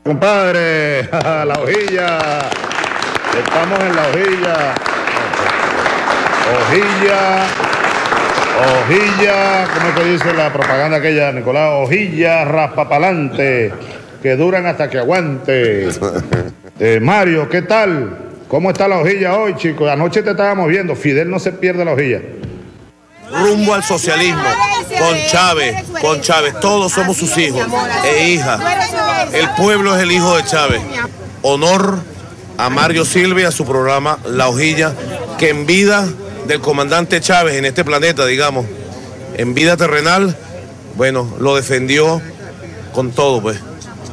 Compadre, la hojilla. Estamos en la hojilla. Hojilla, ¿cómo es que dice la propaganda aquella, Nicolás? Hojilla raspapalante, que duran hasta que aguante. Mario, ¿qué tal? ¿Cómo está la hojilla hoy, chicos? Anoche te estábamos viendo. Fidel no se pierde la hojilla. Rumbo al socialismo, con Chávez, todos somos sus hijos e hijas. El pueblo es el hijo de Chávez. Honor a Mario Silva y a su programa La Hojilla, que en vida del comandante Chávez en este planeta, digamos, en vida terrenal, bueno, lo defendió con todo, pues,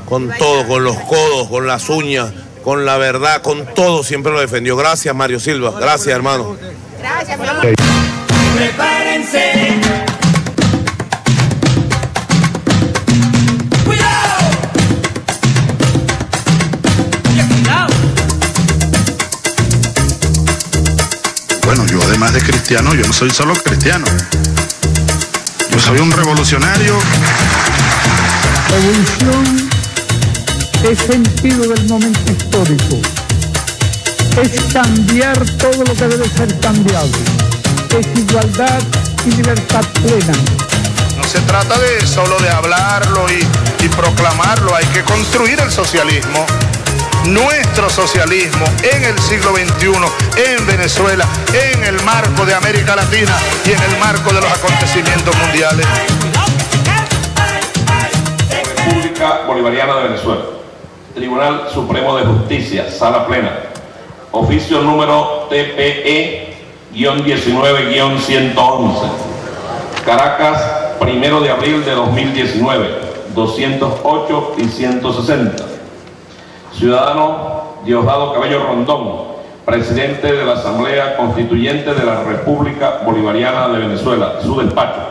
con todo, con los codos, con las uñas, con la verdad, con todo, siempre lo defendió. Gracias, Mario Silva, gracias, hermano. Gracias, mi amor. Prepárense. ¡Cuidado! ¡Cuidado! Bueno, yo además de cristiano, yo no soy solo cristiano. Yo soy un revolucionario. Revolución es sentido del momento histórico. Es cambiar todo lo que debe ser cambiado. Es igualdad y libertad plena. No se trata de solo de hablarlo y proclamarlo, hay que construir el socialismo. Nuestro socialismo en el siglo XXI, en Venezuela, en el marco de América Latina y en el marco de los acontecimientos mundiales. República Bolivariana de Venezuela. Tribunal Supremo de Justicia, Sala Plena. Oficio número TPE-19-111. Caracas, 1 de abril de 2019, 208 y 160. Ciudadano Diosdado Cabello Rondón, presidente de la Asamblea Constituyente de la República Bolivariana de Venezuela, su despacho.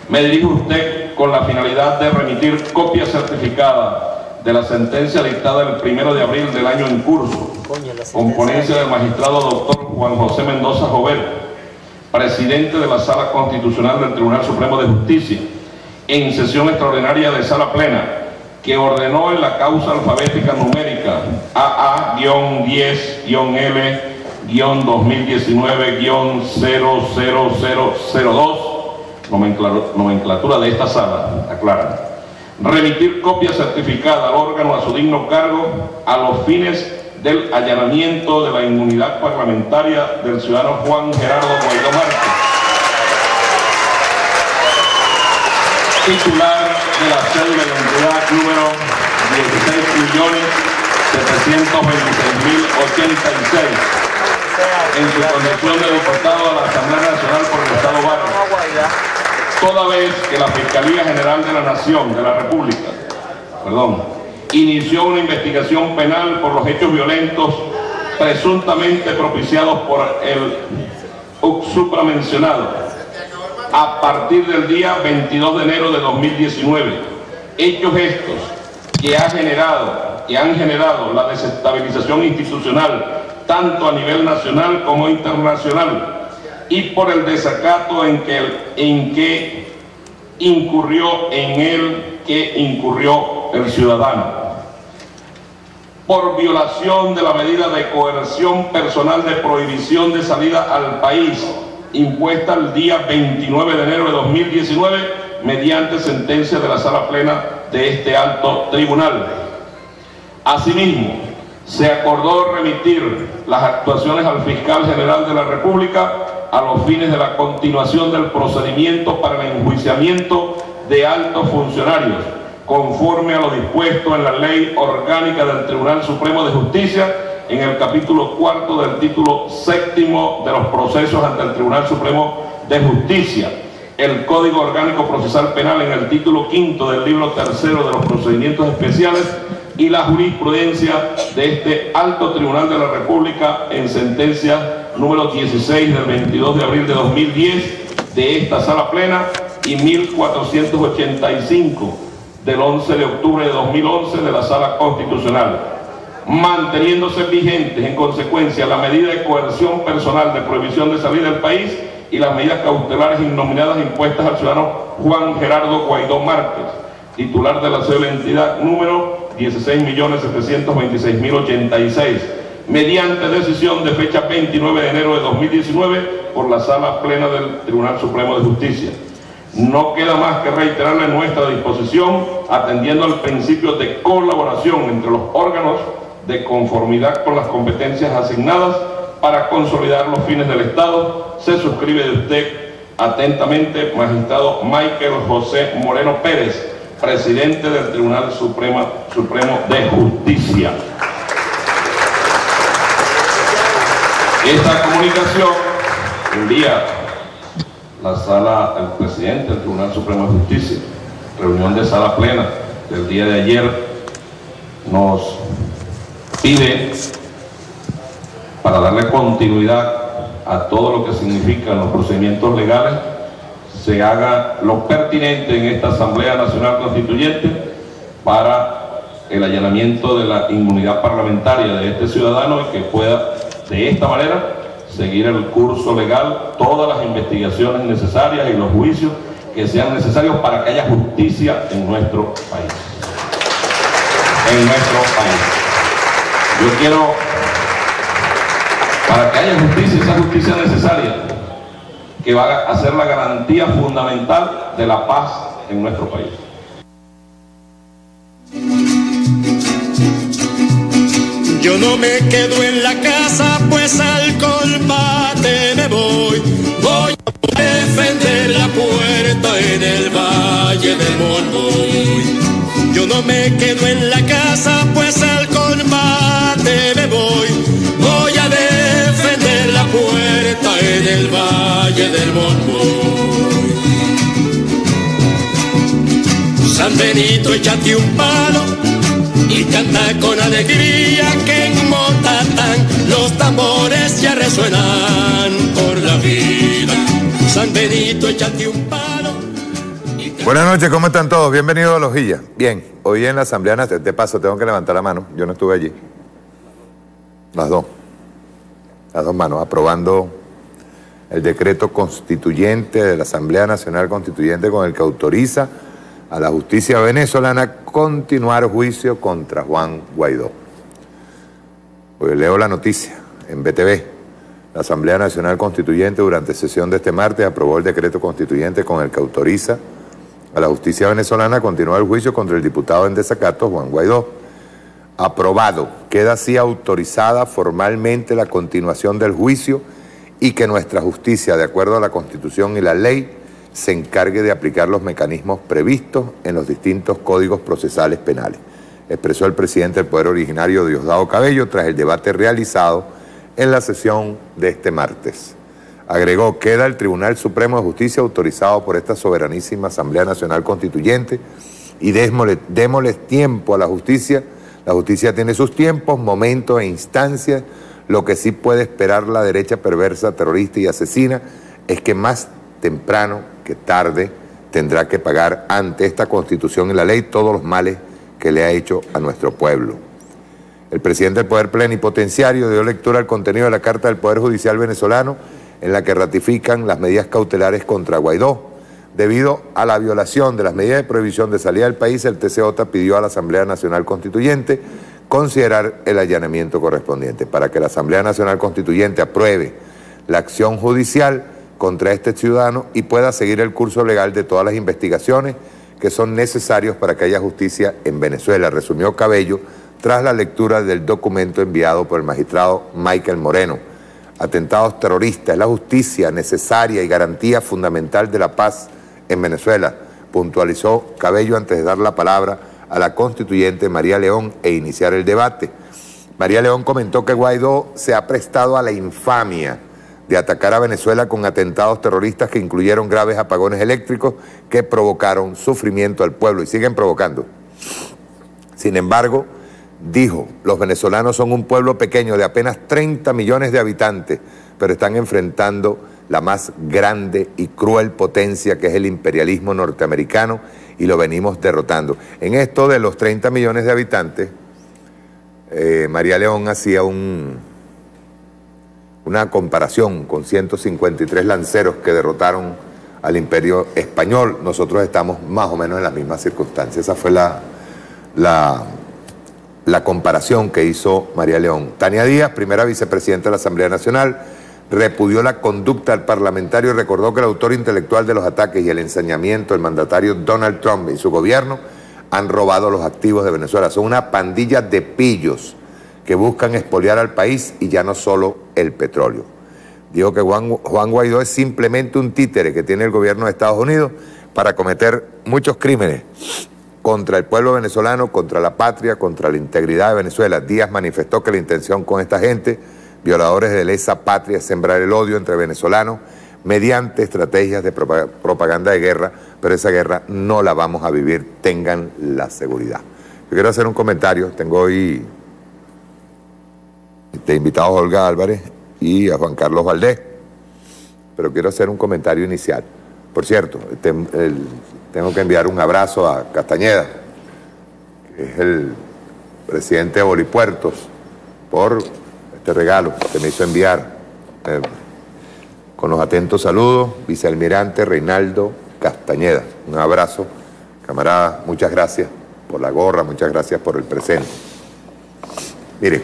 Me dirijo a usted con la finalidad de remitir copia certificada de la sentencia dictada el 1 de abril del año en curso, con ponencia del magistrado doctor Juan José Mendoza Jover, presidente de la Sala Constitucional del Tribunal Supremo de Justicia, en sesión extraordinaria de Sala Plena, que ordenó en la causa alfabética numérica AA-10-ele-2019-00002, nomenclatura de esta sala, aclara, remitir copia certificada al órgano a su digno cargo a los fines del allanamiento de la inmunidad parlamentaria del ciudadano Juan Gerardo Guaidó Márquez, titular de la cédula de identidad número 16.726.086, en su condición de diputado a la Asamblea Nacional por el Estado Vargas, toda vez que la Fiscalía General de la Nación, de la República, inició una investigación penal por los hechos violentos presuntamente propiciados por el supramencionado a partir del día 22 de enero de 2019. Hechos estos que han generado la desestabilización institucional tanto a nivel nacional como internacional, y por el desacato en que incurrió el ciudadano, por violación de la medida de coerción personal de prohibición de salida al país impuesta el día 29 de enero de 2019 mediante sentencia de la Sala Plena de este alto tribunal. Asimismo, se acordó remitir las actuaciones al Fiscal General de la República a los fines de la continuación del procedimiento para el enjuiciamiento de altos funcionarios, conforme a lo dispuesto en la Ley Orgánica del Tribunal Supremo de Justicia, en el capítulo 4 del título 7º de los procesos ante el Tribunal Supremo de Justicia, el Código Orgánico Procesal Penal en el título 5 del libro 3 de los procedimientos especiales, y la jurisprudencia de este alto tribunal de la República en sentencia número 16 del 22 de abril de 2010 de esta Sala Plena y 1485 del 11 de octubre de 2011 de la Sala Constitucional, manteniéndose vigentes en consecuencia la medida de coerción personal de prohibición de salida del país y las medidas cautelares innominadas impuestas al ciudadano Juan Gerardo Guaidó Márquez, titular de la cédula de identidad número 16.726.086, mediante decisión de fecha 29 de enero de 2019 por la Sala Plena del Tribunal Supremo de Justicia. No queda más que reiterarle nuestra disposición, atendiendo al principio de colaboración entre los órganos de conformidad con las competencias asignadas para consolidar los fines del Estado. Se suscribe de usted atentamente, magistrado Michael José Moreno Pérez, presidente del Tribunal Supremo de Justicia. Esta comunicación envía el presidente del Tribunal Supremo de Justicia, reunión de sala plena del día de ayer, nos pide, para darle continuidad a todo lo que significan los procedimientos legales, se haga lo pertinente en esta Asamblea Nacional Constituyente para el allanamiento de la inmunidad parlamentaria de este ciudadano y que pueda de esta manera seguir el curso legal, todas las investigaciones necesarias y los juicios que sean necesarios para que haya justicia en nuestro país. Yo quiero, para que haya justicia, esa justicia necesaria, que va a ser la garantía fundamental de la paz en nuestro país. Yo no me quedo en la casa, pues al combate me voy. Voy a defender la puerta en el Valle del Monroy. Yo no me quedo en la casa, pues al combate me voy. Voy a defender la puerta en el Valle del Monroy. San Benito, échate un palo y canta con alegría, que en Motatán los tambores ya resuenan por la vida. San Benito, échate un palo. Buenas noches, ¿cómo están todos? Bienvenidos a La Hojilla. Bien, hoy en la Asamblea Nacional, de paso tengo que levantar la mano, yo no estuve allí. Las dos manos, aprobando el decreto constituyente de la Asamblea Nacional Constituyente con el que autoriza a la justicia venezolana continuar juicio contra Juan Guaidó. Pues leo la noticia en BTV. La Asamblea Nacional Constituyente durante sesión de este martes aprobó el decreto constituyente con el que autoriza a la justicia venezolana a continuar el juicio contra el diputado en desacato Juan Guaidó. Aprobado. Queda así autorizada formalmente la continuación del juicio y que nuestra justicia, de acuerdo a la Constitución y la ley, se encargue de aplicar los mecanismos previstos en los distintos códigos procesales penales, expresó el presidente del Poder Originario, Diosdado Cabello, tras el debate realizado en la sesión de este martes. Agregó, queda el Tribunal Supremo de Justicia autorizado por esta soberanísima Asamblea Nacional Constituyente y démosles tiempo a la justicia. La justicia tiene sus tiempos, momentos e instancias. Lo que sí puede esperar la derecha perversa, terrorista y asesina es que más temprano que tarde tendrá que pagar ante esta Constitución y la ley todos los males que le ha hecho a nuestro pueblo. El presidente del Poder Plenipotenciario dio lectura al contenido de la Carta del Poder Judicial venezolano en la que ratifican las medidas cautelares contra Guaidó. Debido a la violación de las medidas de prohibición de salida del país, el TCJ pidió a la Asamblea Nacional Constituyente considerar el allanamiento correspondiente para que la Asamblea Nacional Constituyente apruebe la acción judicial contra este ciudadano y pueda seguir el curso legal de todas las investigaciones que son necesarios para que haya justicia en Venezuela, resumió Cabello tras la lectura del documento enviado por el magistrado Michael Moreno. Atentados terroristas, la justicia necesaria y garantía fundamental de la paz en Venezuela, puntualizó Cabello antes de dar la palabra a la constituyente María León e iniciar el debate. María León comentó que Guaidó se ha prestado a la infamia de atacar a Venezuela con atentados terroristas que incluyeron graves apagones eléctricos que provocaron sufrimiento al pueblo y siguen provocando. Sin embargo, dijo, los venezolanos son un pueblo pequeño de apenas 30 millones de habitantes, pero están enfrentando la más grande y cruel potencia que es el imperialismo norteamericano y lo venimos derrotando. En esto de los 30 millones de habitantes, María León hacía una comparación con 153 lanceros que derrotaron al imperio español. Nosotros estamos más o menos en las mismas circunstancias. Esa fue la la comparación que hizo María León. Tania Díaz, primera vicepresidenta de la Asamblea Nacional, repudió la conducta del parlamentario y recordó que el autor intelectual de los ataques y el ensañamiento del mandatario Donald Trump y su gobierno han robado los activos de Venezuela. Son una pandilla de pillos que buscan expoliar al país y ya no solo el petróleo. Dijo que Juan Guaidó es simplemente un títere que tiene el gobierno de Estados Unidos para cometer muchos crímenes contra el pueblo venezolano, contra la patria, contra la integridad de Venezuela. Díaz manifestó que la intención con esta gente, violadores de lesa patria, es sembrar el odio entre venezolanos mediante estrategias de propaganda de guerra, pero esa guerra no la vamos a vivir, tengan la seguridad. Yo quiero hacer un comentario, tengo hoy invitados a Olga Álvarez y a Juan Carlos Valdés, pero quiero hacer un comentario inicial. Por cierto, tengo que enviar un abrazo a Castañeda, que es el presidente de Bolipuertos, por este regalo que me hizo enviar. Con los atentos saludos, vicealmirante Reinaldo Castañeda. Un abrazo, camarada, muchas gracias por la gorra, muchas gracias por el presente. Miren,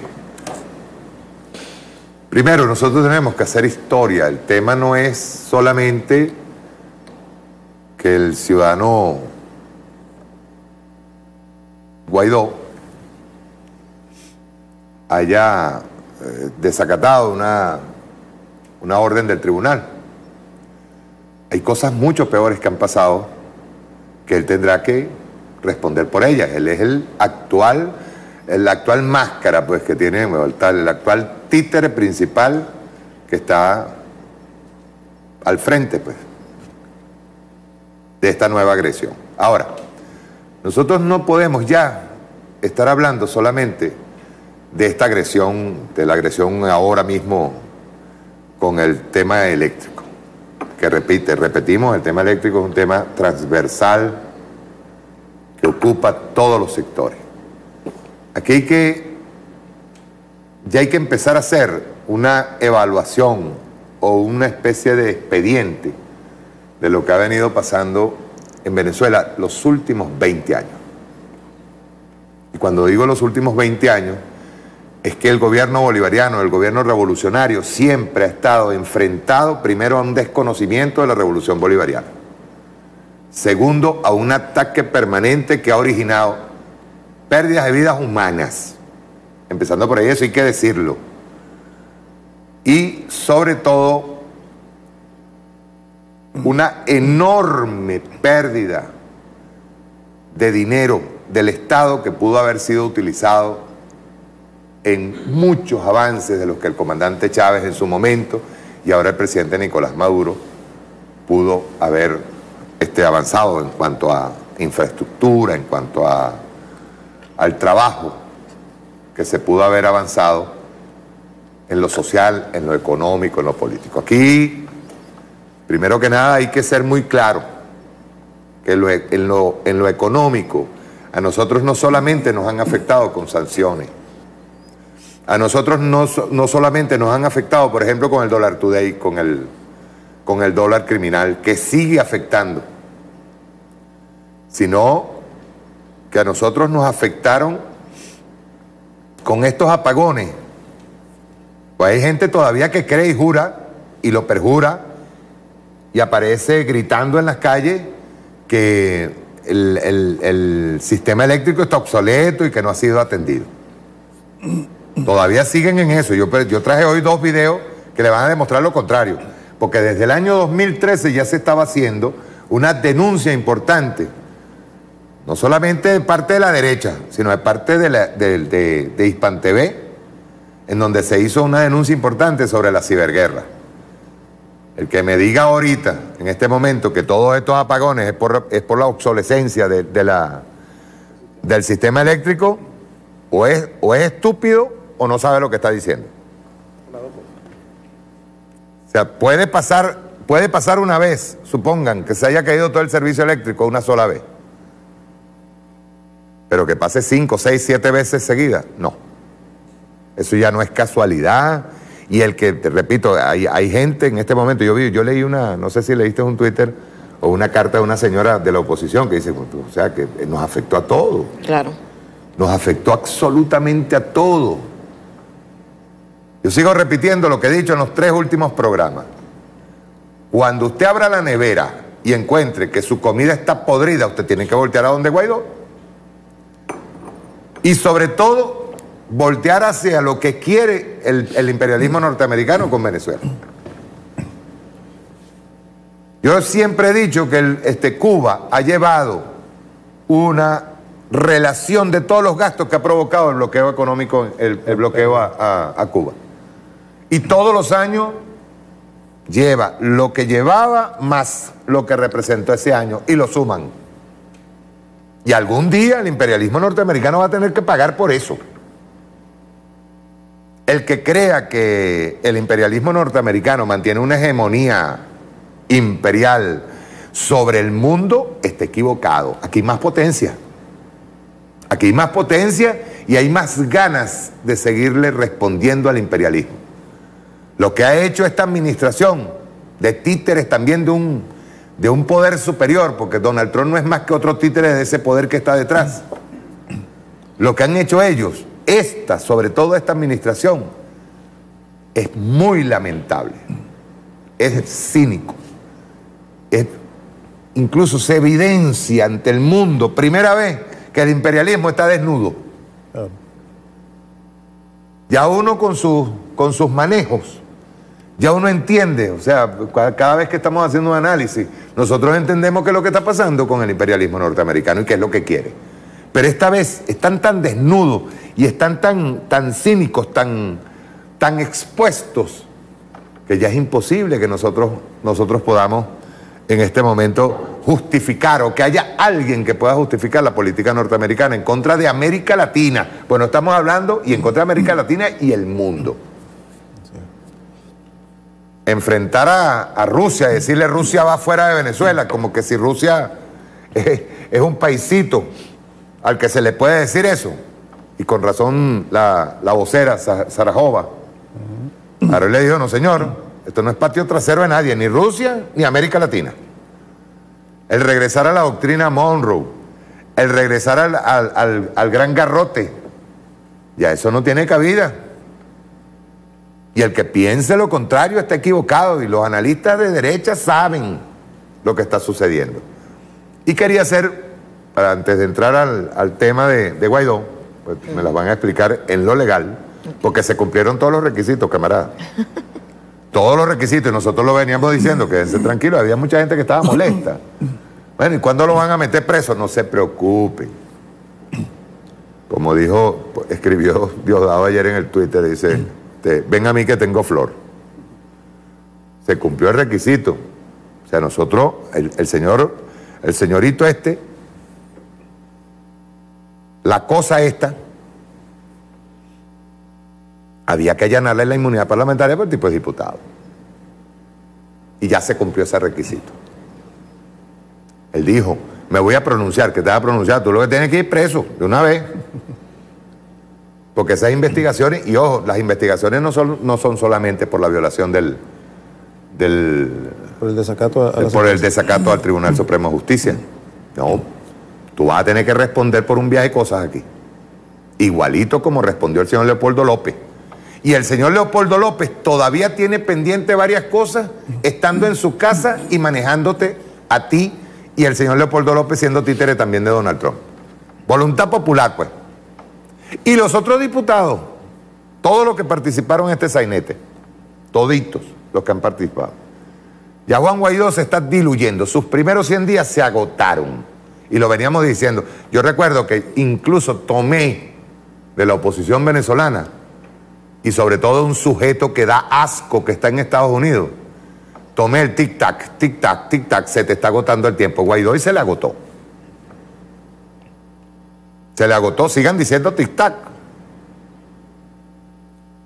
primero nosotros tenemos que hacer historia. El tema no es solamente que el ciudadano Guaidó haya desacatado una orden del tribunal. Hay cosas mucho peores que han pasado que él tendrá que responder por ellas. Él es la actual máscara pues, que tiene, el actual títere principal que está al frente pues, de esta nueva agresión. Ahora, nosotros no podemos ya estar hablando solamente de esta agresión, de la agresión ahora mismo con el tema eléctrico, que repetimos, el tema eléctrico es un tema transversal que ocupa todos los sectores. Aquí ya hay que empezar a hacer una evaluación o una especie de expediente de lo que ha venido pasando en Venezuela los últimos 20 años. Y cuando digo los últimos 20 años, es que el gobierno bolivariano, el gobierno revolucionario, siempre ha estado enfrentado primero a un desconocimiento de la revolución bolivariana. Segundo, a un ataque permanente que ha originado pérdidas de vidas humanas. Empezando por ahí, eso hay que decirlo. Y sobre todo, una enorme pérdida de dinero del Estado que pudo haber sido utilizado en muchos avances de los que el comandante Chávez en su momento y ahora el presidente Nicolás Maduro pudo haber avanzado en cuanto a infraestructura, en cuanto al trabajo que se pudo haber avanzado en lo social, en lo económico, en lo político. Aquí, primero que nada, hay que ser muy claro que en lo económico a nosotros no solamente nos han afectado con sanciones. A nosotros no solamente nos han afectado, por ejemplo, con el dólar today, con el dólar criminal, que sigue afectando, sino que a nosotros nos afectaron con estos apagones. Pues hay gente todavía que cree y jura, y lo perjura, y aparece gritando en las calles que el sistema eléctrico está obsoleto y que no ha sido atendido. Todavía siguen en eso. Yo traje hoy 2 videos que le van a demostrar lo contrario, porque desde el año 2013 ya se estaba haciendo una denuncia importante, no solamente de parte de la derecha, sino de parte de Hispan TV, en donde se hizo una denuncia importante sobre la ciberguerra. El que me diga ahorita, en este momento, que todos estos apagones es por la obsolescencia del sistema eléctrico, o es estúpido o no sabe lo que está diciendo. O sea, puede pasar una vez, supongan que se haya caído todo el servicio eléctrico una sola vez. Pero que pase 5, 6, 7 veces seguidas, no. Eso ya no es casualidad. Y el que, te repito, hay gente en este momento, yo leí no sé si leíste un Twitter o una carta de una señora de la oposición que dice, o sea, que nos afectó a todos. Claro. Nos afectó absolutamente a todos. Yo sigo repitiendo lo que he dicho en los 3 últimos programas. Cuando usted abra la nevera y encuentre que su comida está podrida, usted tiene que voltear a donde Guaidó. Y sobre todo, voltear hacia lo que quiere el imperialismo norteamericano con Venezuela. Yo siempre he dicho que Cuba ha llevado una relación de todos los gastos que ha provocado el bloqueo económico, el bloqueo a Cuba. Y todos los años lleva lo que llevaba más lo que representó ese año y lo suman. Y algún día el imperialismo norteamericano va a tener que pagar por eso. El que crea que el imperialismo norteamericano mantiene una hegemonía imperial sobre el mundo está equivocado. Aquí hay más potencia. Aquí hay más potencia y hay más ganas de seguirle respondiendo al imperialismo. Lo que ha hecho esta administración de títeres también de un poder superior, porque Donald Trump no es más que otro títere de ese poder que está detrás. Lo que han hecho ellos, sobre todo esta administración, es muy lamentable. Es cínico. Incluso se evidencia ante el mundo, primera vez, que el imperialismo está desnudo. Ya uno con sus manejos, ya uno entiende, o sea, cada vez que estamos haciendo un análisis, nosotros entendemos qué es lo que está pasando con el imperialismo norteamericano y qué es lo que quiere. Pero esta vez están tan desnudos y están tan cínicos, tan expuestos, que ya es imposible que nosotros podamos en este momento justificar, o que haya alguien que pueda justificar la política norteamericana en contra de América Latina. Bueno, estamos hablando y en contra de América Latina y el mundo. Enfrentar a Rusia, decirle Rusia va fuera de Venezuela, como que si Rusia es un paisito al que se le puede decir eso. Y con razón la vocera Sarajova, ahora le dijo, no señor, esto no es patio trasero de nadie, ni Rusia ni América Latina. El regresar a la doctrina Monroe, el regresar al gran garrote, ya eso no tiene cabida. Y el que piense lo contrario está equivocado, y los analistas de derecha saben lo que está sucediendo. Y quería hacer, antes de entrar al tema de Guaidó, pues me las van a explicar en lo legal, porque se cumplieron todos los requisitos, camarada. Todos los requisitos, y nosotros lo veníamos diciendo, quédense tranquilos, había mucha gente que estaba molesta. Bueno, ¿y cuándo lo van a meter preso? No se preocupen. Como escribió Diosdado ayer en el Twitter, dice, ven a mí que tengo flor. Se cumplió el requisito. O sea, nosotros, el señorito la cosa esta, había que allanarle la inmunidad parlamentaria por el tipo de diputado. Y ya se cumplió ese requisito. Él dijo, me voy a pronunciar, que te vas a pronunciar, tú lo que tienes que ir preso de una vez. Porque esas investigaciones, y ojo, las investigaciones no son solamente por la violación por el desacato al Tribunal Supremo de Justicia. No, tú vas a tener que responder por un viaje de cosas aquí. Igualito como respondió el señor Leopoldo López. Y el señor Leopoldo López todavía tiene pendiente varias cosas, estando en su casa y manejándote a ti, y el señor Leopoldo López siendo títere también de Donald Trump. Voluntad popular, pues. Y los otros diputados, todos los que participaron en este sainete, toditos los que han participado. Ya Juan Guaidó se está diluyendo. Sus primeros 100 días se agotaron. Y lo veníamos diciendo. Yo recuerdo que incluso tomé de la oposición venezolana, y sobre todo un sujeto que da asco, que está en Estados Unidos, tomé el tic-tac, tic-tac, tic-tac, se te está agotando el tiempo. Guaidó y se le agotó. Se le agotó, sigan diciendo tic-tac.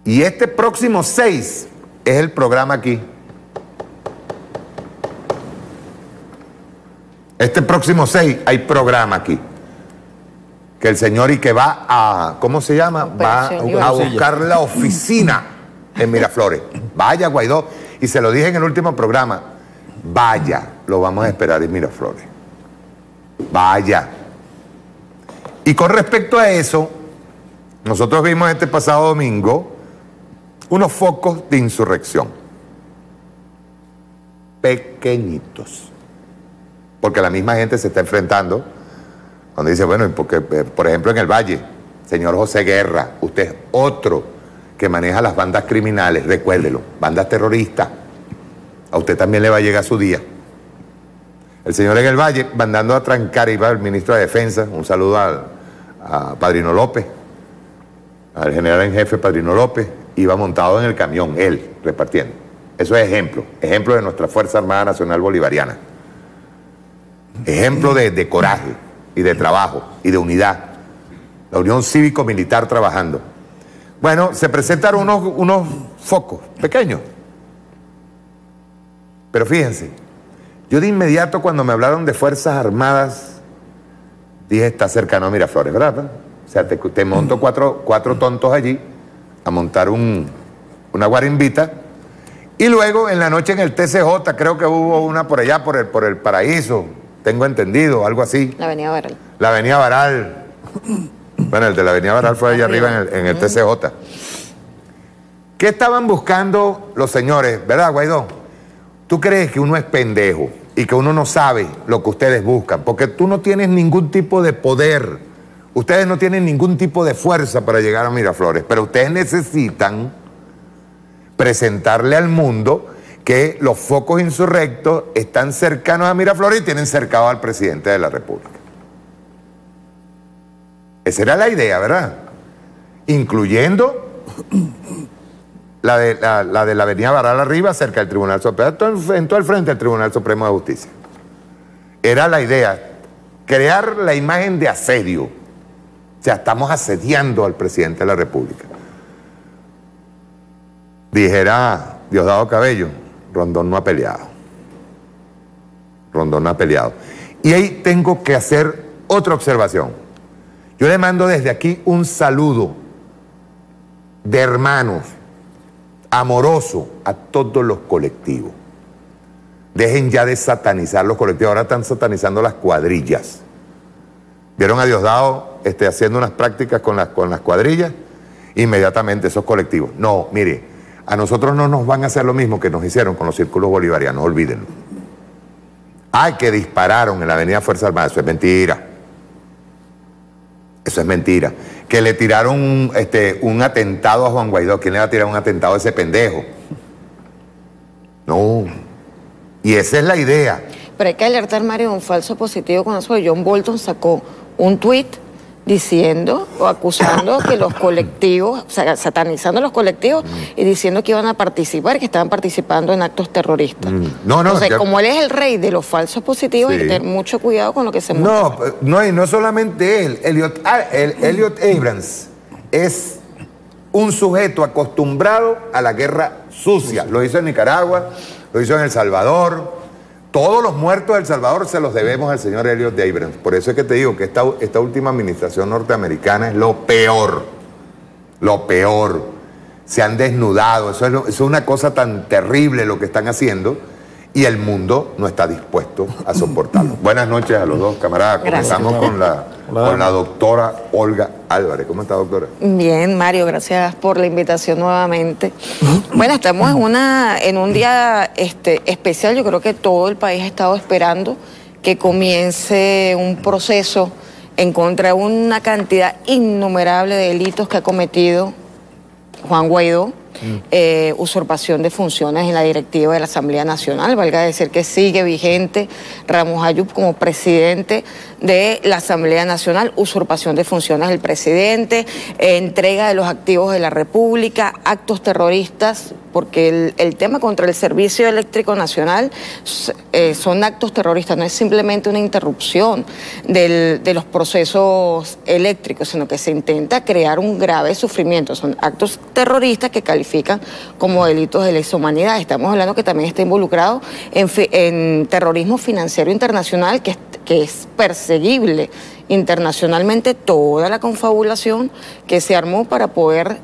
Y este próximo 6 es el programa aquí. Este próximo 6 hay programa aquí. Que el señor y que va a, ¿cómo se llama? Va a buscar la oficina en Miraflores. Vaya, Guaidó. Y se lo dije en el último programa. Vaya, lo vamos a esperar en Miraflores. Vaya. Y con respecto a eso, nosotros vimos este pasado domingo unos focos de insurrección. Pequeñitos. Porque la misma gente se está enfrentando. Cuando dice, bueno, porque, por ejemplo, en el Valle, señor José Guerra, usted es otro que maneja las bandas criminales, recuérdelo, bandas terroristas. A usted también le va a llegar su día. El señor en el Valle, mandando a trancar, iba el ministro de Defensa, un saludo a Padrino López, al general en jefe Padrino López, iba montado en el camión, él, repartiendo. Eso es ejemplo de nuestra Fuerza Armada Nacional Bolivariana. Ejemplo de coraje y de trabajo y de unidad. La Unión Cívico-Militar trabajando. Bueno, se presentaron unos focos pequeños. Pero fíjense, yo de inmediato cuando me hablaron de Fuerzas Armadas, dije, está cercano a Miraflores, ¿verdad? O sea, te monto cuatro tontos allí a montar una guarimbita. Y luego en la noche en el TCJ, creo que hubo una por allá, por el Paraíso, tengo entendido, algo así. La Avenida Baral. La Avenida Baral. Bueno, el de la Avenida Baral fue allá arriba en el TCJ. ¿Qué estaban buscando los señores, verdad, Guaidó? ¿Tú crees que uno es pendejo y que uno no sabe lo que ustedes buscan? Porque tú no tienes ningún tipo de poder. Ustedes no tienen ningún tipo de fuerza para llegar a Miraflores, pero ustedes necesitan presentarle al mundo que los focos insurrectos están cercanos a Miraflores y tienen cercado al presidente de la República. Esa era la idea, ¿verdad? Incluyendo la de la Avenida Baral arriba, cerca del Tribunal Supremo, en todo el frente del Tribunal Supremo de Justicia. Era la idea, crear la imagen de asedio. O sea, estamos asediando al presidente de la República. Dijera Diosdado Cabello, Rondón no ha peleado. Rondón no ha peleado. Y ahí tengo que hacer otra observación. Yo le mando desde aquí un saludo de hermanos, amoroso a todos los colectivos. Dejen ya de satanizar los colectivos, ahora están satanizando las cuadrillas. ¿Vieron a Diosdado haciendo unas prácticas con las cuadrillas? Inmediatamente esos colectivos. No, mire, a nosotros no nos van a hacer lo mismo que nos hicieron con los círculos bolivarianos, olvídenlo. Ay, que dispararon en la Avenida Fuerza Armada, eso es mentira. Eso es mentira. Que le tiraron un atentado a Juan Guaidó. ¿Quién le va a tirar un atentado a ese pendejo? No. Y esa es la idea. Pero hay que alertar, Mario, un falso positivo con eso. John Bolton sacó un tuit diciendo o acusando que los colectivos, o sea, satanizando a los colectivos y diciendo que iban a participar, que estaban participando en actos terroristas. No, Entonces, ya... como él es el rey de los falsos positivos, hay que tener mucho cuidado con lo que se muestra. No, y no solamente él. Elliot Abrams es un sujeto acostumbrado a la guerra sucia. Lo hizo en Nicaragua, lo hizo en El Salvador. Todos los muertos de El Salvador se los debemos al señor Elliot Abrams. Por eso es que te digo que esta última administración norteamericana es lo peor. Lo peor. Se han desnudado. Eso es una cosa tan terrible lo que están haciendo y el mundo no está dispuesto a soportarlo. Buenas noches a los dos, camaradas. Comenzamos con la doctora Olga Álvarez. ¿Cómo está, doctora? Bien, Mario, gracias por la invitación nuevamente. Bueno, estamos en un día especial. Yo creo que todo el país ha estado esperando que comience un proceso en contra de una cantidad innumerable de delitos que ha cometido Juan Guaidó. Usurpación de funciones en la directiva de la Asamblea Nacional, valga decir que sigue vigente Ramos Ayub como presidente de la Asamblea Nacional, usurpación de funciones del presidente, entrega de los activos de la República, actos terroristas, porque el tema contra el Servicio Eléctrico Nacional son actos terroristas, no es simplemente una interrupción de los procesos eléctricos, sino que se intenta crear un grave sufrimiento, son actos terroristas que califican como delitos de lesa humanidad. Estamos hablando que también está involucrado en terrorismo financiero internacional, que es perseguible internacionalmente toda la confabulación que se armó para poder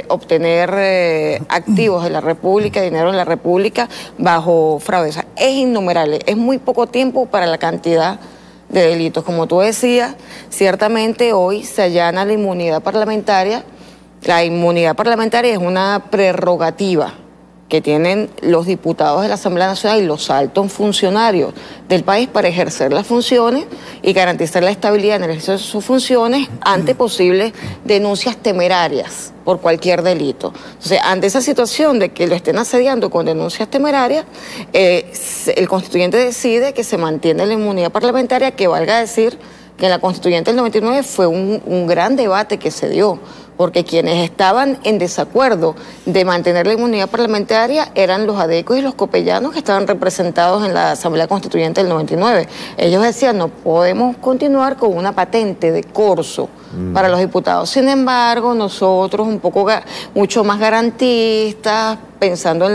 obtener activos de la República, dinero de la República bajo fraude. O sea, es innumerable, es muy poco tiempo para la cantidad de delitos. Como tú decías, ciertamente hoy se allana la inmunidad parlamentaria. La inmunidad parlamentaria es una prerrogativa que tienen los diputados de la Asamblea Nacional y los altos funcionarios del país para ejercer las funciones y garantizar la estabilidad en el ejercicio de sus funciones ante posibles denuncias temerarias por cualquier delito. Entonces, ante esa situación de que lo estén asediando con denuncias temerarias, el constituyente decide que se mantiene la inmunidad parlamentaria, que valga decir que en la constituyente del 99 fue un gran debate que se dio, porque quienes estaban en desacuerdo de mantener la inmunidad parlamentaria eran los adecos y los copellanos que estaban representados en la Asamblea Constituyente del 99. Ellos decían, no podemos continuar con una patente de corso para los diputados. Sin embargo, nosotros mucho más garantistas, pensando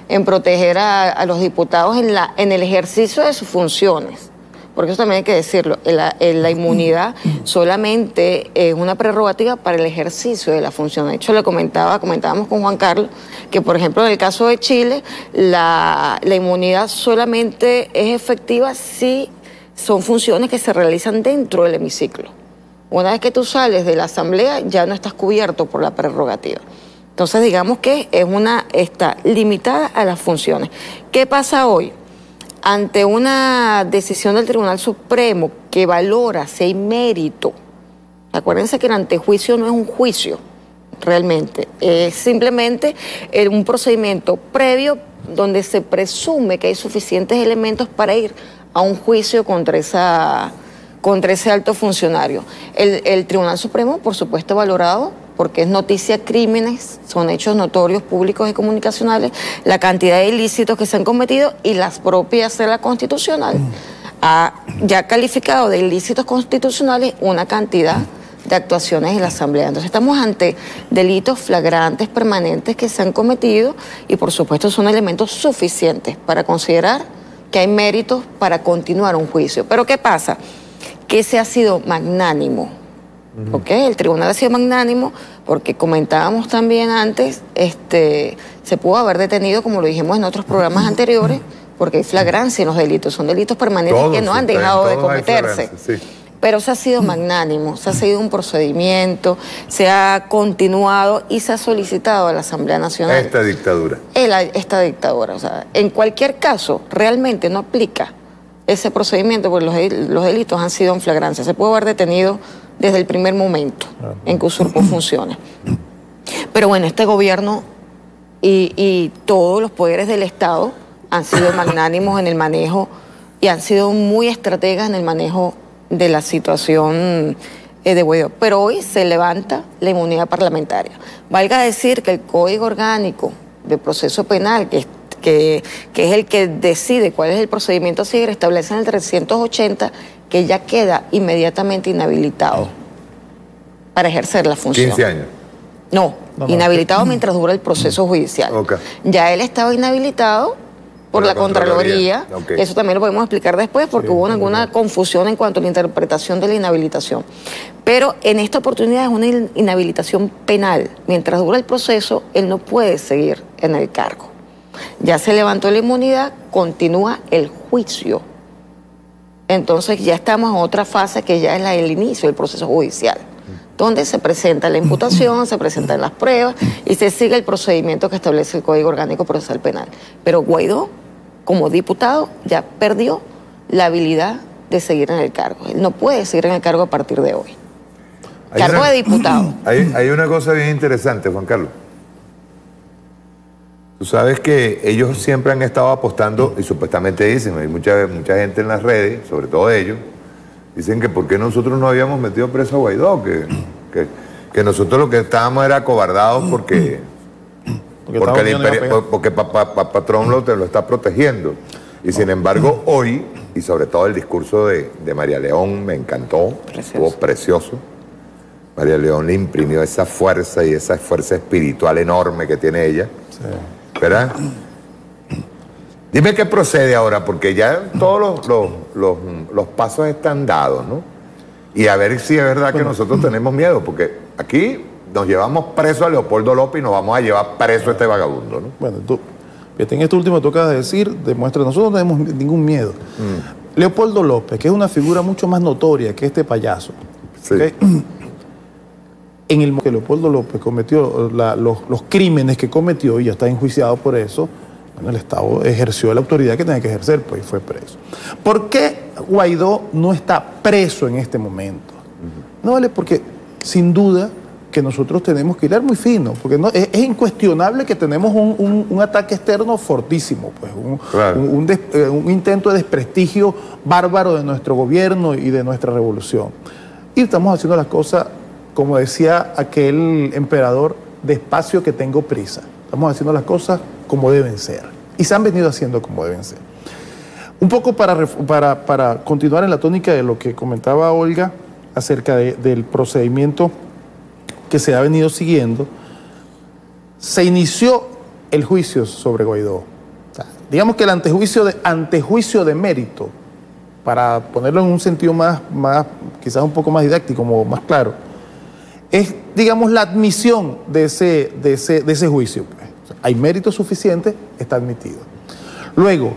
en proteger a los diputados en el ejercicio de sus funciones. Porque eso también hay que decirlo, la inmunidad solamente es una prerrogativa para el ejercicio de la función. De hecho, comentábamos con Juan Carlos que, por ejemplo, en el caso de Chile, la inmunidad solamente es efectiva si son funciones que se realizan dentro del hemiciclo. Una vez que tú sales de la Asamblea, ya no estás cubierto por la prerrogativa. Entonces, digamos que está limitada a las funciones. ¿Qué pasa hoy? Ante una decisión del Tribunal Supremo que valora si hay mérito, acuérdense que el antejuicio no es un juicio realmente, es simplemente un procedimiento previo donde se presume que hay suficientes elementos para ir a un juicio contra ese alto funcionario. El Tribunal Supremo, por supuesto, ha valorado, porque es noticia crímenes, son hechos notorios públicos y comunicacionales, la cantidad de ilícitos que se han cometido y las propias Sala Constitucional ha ya calificado de ilícitos constitucionales una cantidad de actuaciones en la Asamblea. Entonces estamos ante delitos flagrantes permanentes que se han cometido y por supuesto son elementos suficientes para considerar que hay méritos para continuar un juicio. Pero ¿qué pasa? Que se ha sido magnánimo. Okay, el tribunal ha sido magnánimo porque comentábamos también antes, se pudo haber detenido, como lo dijimos en otros programas anteriores, porque hay flagrancia en los delitos, son delitos permanentes que no han dejado de cometerse. Sí. Pero se ha sido magnánimo, se ha seguido un procedimiento, se ha continuado y se ha solicitado a la Asamblea Nacional. Esta dictadura. Esta dictadura, o sea, en cualquier caso, realmente no aplica ese procedimiento porque los delitos han sido en flagrancia. Se pudo haber detenido desde el primer momento en que usurpó funciones. Pero bueno, este gobierno y todos los poderes del Estado han sido magnánimos en el manejo y han sido muy estrategas en el manejo de la situación de Guaidó. Pero hoy se levanta la inmunidad parlamentaria. Valga decir que el Código Orgánico de Proceso Penal, que es el que decide cuál es el procedimiento a seguir, establece en el 380 que ya queda inmediatamente inhabilitado para ejercer la función. 15 años. No, inhabilitado mientras dura el proceso judicial. Okay. Ya él estaba inhabilitado por la Contraloría. Okay. Eso también lo podemos explicar después porque hubo alguna confusión en cuanto a la interpretación de la inhabilitación. Pero en esta oportunidad es una inhabilitación penal. Mientras dura el proceso, él no puede seguir en el cargo. Ya se levantó la inmunidad, continúa el juicio. Entonces ya estamos en otra fase que ya es el inicio del proceso judicial, donde se presenta la imputación, se presentan las pruebas y se sigue el procedimiento que establece el Código Orgánico Procesal Penal. Pero Guaidó, como diputado, ya perdió la habilidad de seguir en el cargo. Él no puede seguir en el cargo a partir de hoy. Cargo de diputado. Hay una cosa bien interesante, Juan Carlos. Tú sabes que ellos siempre han estado apostando, y supuestamente dicen, hay mucha gente en las redes, sobre todo ellos, dicen que por qué nosotros no habíamos metido preso a Guaidó, que nosotros lo que estábamos era acobardados porque Patrón te lo está protegiendo. Y sin embargo, hoy, y sobre todo el discurso de María León me encantó, estuvo precioso. María León le imprimió esa fuerza y esa fuerza espiritual enorme que tiene ella. Sí. ¿Verdad? Dime qué procede ahora, porque ya todos los pasos están dados, ¿no? Y a ver si es verdad que nosotros tenemos miedo, porque aquí nos llevamos preso a Leopoldo López y nos vamos a llevar preso a este vagabundo, ¿no? Bueno, en esto último que tú acabas de decir, demuestra que nosotros no tenemos ningún miedo. Leopoldo López, que es una figura mucho más notoria que este payaso. Sí. ¿Okay? En el momento que Leopoldo López cometió los crímenes que cometió y ya está enjuiciado por eso, bueno, el Estado ejerció la autoridad que tenía que ejercer, pues, y fue preso. ¿Por qué Guaidó no está preso en este momento? No vale, porque sin duda que nosotros tenemos que hilar muy fino, porque no, es incuestionable que tenemos un ataque externo fortísimo, pues, un intento de desprestigio bárbaro de nuestro gobierno y de nuestra revolución. Y estamos haciendo las cosas, como decía aquel emperador, despacio que tengo prisa. Estamos haciendo las cosas como deben ser. Y se han venido haciendo como deben ser. Un poco para continuar en la tónica de lo que comentaba Olga acerca del procedimiento que se ha venido siguiendo, se inició el juicio sobre Guaidó. O sea, digamos que el antejuicio de mérito, para ponerlo en un sentido más, quizás un poco más didáctico, como más claro, es, digamos, la admisión de ese juicio. Pues. O sea, hay mérito suficiente, está admitido. Luego,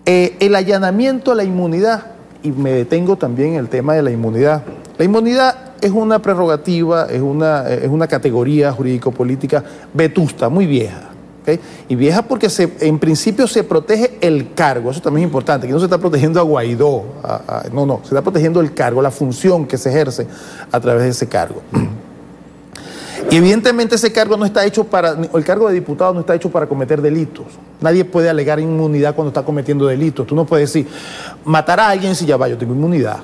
el allanamiento a la inmunidad, y me detengo también en el tema de la inmunidad. La inmunidad es una prerrogativa, es una categoría jurídico-política vetusta, muy vieja. ¿Okay? Y vieja porque en principio se protege el cargo, eso también es importante, que no se está protegiendo a Guaidó, no, se está protegiendo el cargo, la función que se ejerce a través de ese cargo. Y evidentemente ese cargo no está hecho el cargo de diputado no está hecho para cometer delitos. Nadie puede alegar inmunidad cuando está cometiendo delitos. Tú no puedes decir, matar a alguien si ya va, yo tengo inmunidad.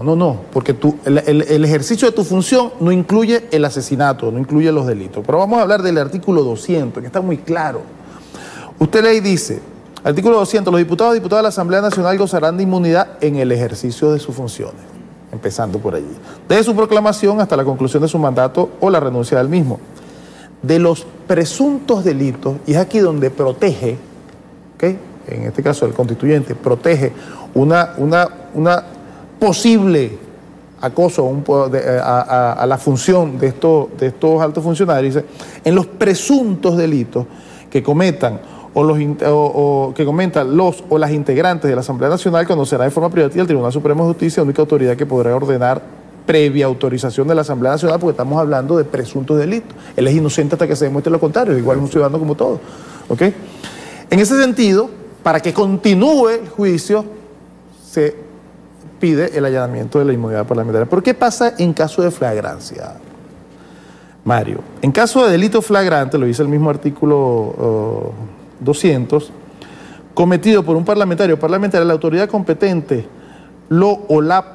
No, porque el ejercicio de tu función no incluye el asesinato, no incluye los delitos. Pero vamos a hablar del artículo 200, que está muy claro. Usted ley dice, artículo 200, los diputados y diputadas de la Asamblea Nacional gozarán de inmunidad en el ejercicio de sus funciones, empezando por allí, desde su proclamación hasta la conclusión de su mandato o la renuncia del mismo. De los presuntos delitos, y es aquí donde protege, ¿okay? En este caso el constituyente, protege una posible acoso a la función de estos altos funcionarios, dice, en los presuntos delitos que cometan las integrantes de la Asamblea Nacional, conocerá de forma privativa el Tribunal Supremo de Justicia, única autoridad que podrá ordenar previa autorización de la Asamblea Nacional, porque estamos hablando de presuntos delitos. Él es inocente hasta que se demuestre lo contrario, igual es un ciudadano como todos. ¿Okay? En ese sentido, para que continúe el juicio, se pide el allanamiento de la inmunidad parlamentaria. ¿Pero qué pasa en caso de flagrancia, Mario? En caso de delito flagrante, lo dice el mismo artículo 200, cometido por un parlamentario o parlamentaria, la autoridad competente la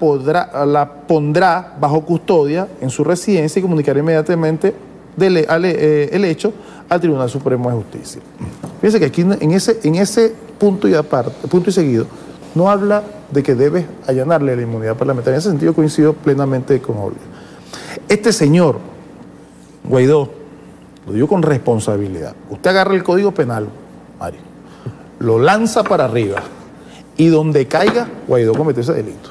pondrá bajo custodia en su residencia y comunicará inmediatamente el hecho al Tribunal Supremo de Justicia. Fíjense que aquí en ese punto y seguido no habla de que debes allanarle la inmunidad parlamentaria. En ese sentido coincido plenamente con Olga. Este señor, Guaidó, lo digo con responsabilidad. Usted agarra el Código Penal, Mario, lo lanza para arriba y donde caiga, Guaidó cometió ese delito.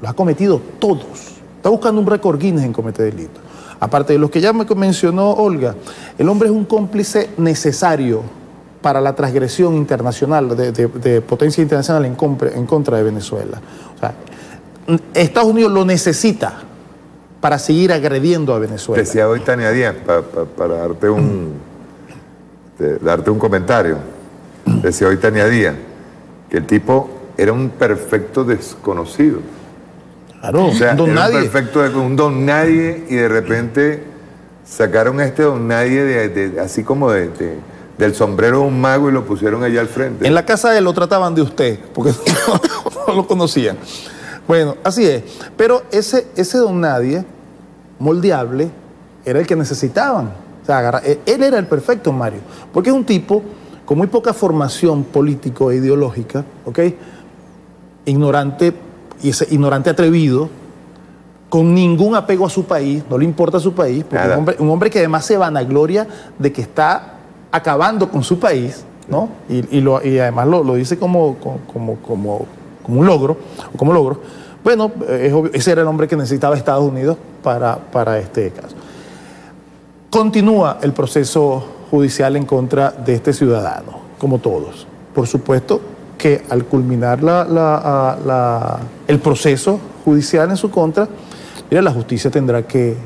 Lo ha cometido todos. Está buscando un récord Guinness en cometer delitos. Aparte de los que ya me mencionó Olga, el hombre es un cómplice necesario para la transgresión internacional, de potencia internacional en contra de Venezuela. O sea, Estados Unidos lo necesita para seguir agrediendo a Venezuela. Decía hoy Tania Díaz, para darte un comentario, decía hoy Tania Díaz, que el tipo era un perfecto desconocido. Claro, o sea, don nadie. Un don nadie, y de repente sacaron a este don nadie así como del sombrero de un mago y lo pusieron allá al frente. En la casa de él lo trataban de usted, porque no lo conocían. Bueno, así es. Pero ese don nadie, moldeable, era el que necesitaban. O sea, él era el perfecto, Mario. Porque es un tipo con muy poca formación político e ideológica, ¿ok? Ignorante atrevido, con ningún apego a su país, no le importa su país, porque un hombre que además se vanagloria de que está acabando con su país, ¿no? Y además lo dice como un logro, Bueno, es obvio, ese era el hombre que necesitaba Estados Unidos para este caso. Continúa el proceso judicial en contra de este ciudadano, como todos. Por supuesto, que al culminar el proceso judicial en su contra, mira, la justicia tendrá que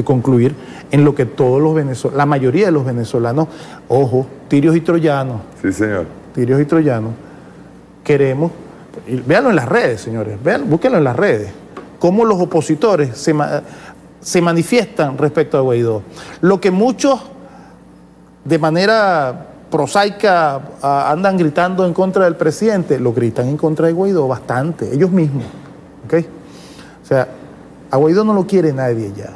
concluir en lo que todos los venezolanos, la mayoría de los venezolanos, ojo, tirios y troyanos. Sí, señor. Tirios y troyanos, queremos, y véanlo en las redes, señores, búsquenlo en las redes, cómo los opositores se manifiestan respecto a Guaidó. Lo que muchos de manera prosaica andan gritando en contra del presidente, lo gritan en contra de Guaidó bastante, ellos mismos, ¿ok? O sea, a Guaidó no lo quiere nadie ya.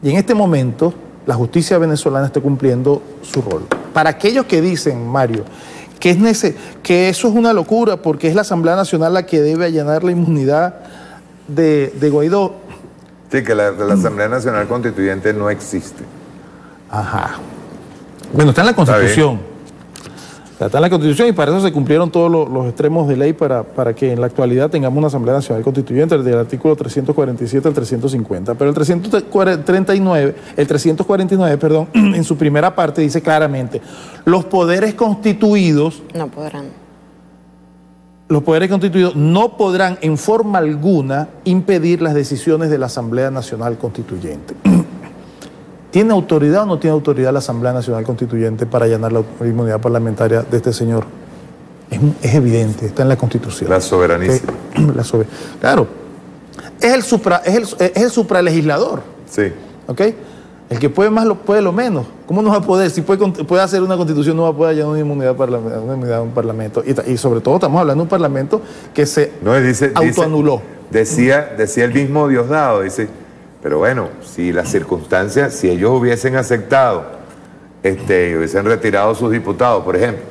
Y en este momento, la justicia venezolana está cumpliendo su rol. Para aquellos que dicen, Mario, que eso es una locura porque es la Asamblea Nacional la que debe allanar la inmunidad de Guaidó. Sí, que la Asamblea Nacional Constituyente no existe. Ajá. Bueno, está en la Constitución. Está en la Constitución y para eso se cumplieron todos los extremos de ley para que en la actualidad tengamos una Asamblea Nacional Constituyente, desde el artículo 347 al 350. Pero el 349, en su primera parte dice claramente, los poderes constituidos no podrán. Los poderes constituidos no podrán en forma alguna impedir las decisiones de la Asamblea Nacional Constituyente. ¿Tiene autoridad o no tiene autoridad la Asamblea Nacional Constituyente para allanar la inmunidad parlamentaria de este señor? Es evidente, está en la Constitución. La soberanía. Claro, es el supralegislador. Sí. ¿Ok? El que puede más puede lo menos. ¿Cómo no va a poder? Si puede hacer una Constitución, no va a poder allanar una inmunidad a un Parlamento. Y sobre todo estamos hablando de un Parlamento que se autoanuló. Decía el mismo Diosdado, dice... Pero bueno, si las circunstancias, si ellos hubiesen aceptado, hubiesen retirado sus diputados, por ejemplo,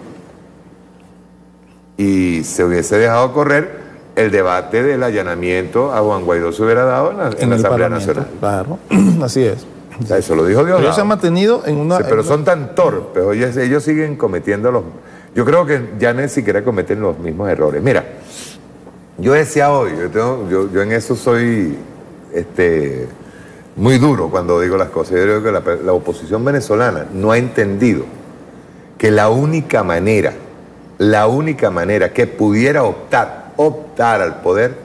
y se hubiese dejado correr, el debate del allanamiento a Juan Guaidó se hubiera dado en la Asamblea Nacional. Claro, así es. O sea, eso lo dijo Diosdado. Ellos se han mantenido en una... Sí, pero son tan torpes, oye, ellos siguen cometiendo los... Yo creo que ya ni siquiera cometen los mismos errores. Mira, yo decía hoy, yo en eso soy... muy duro cuando digo las cosas. Yo creo que la oposición venezolana no ha entendido que la única manera que pudiera optar al poder,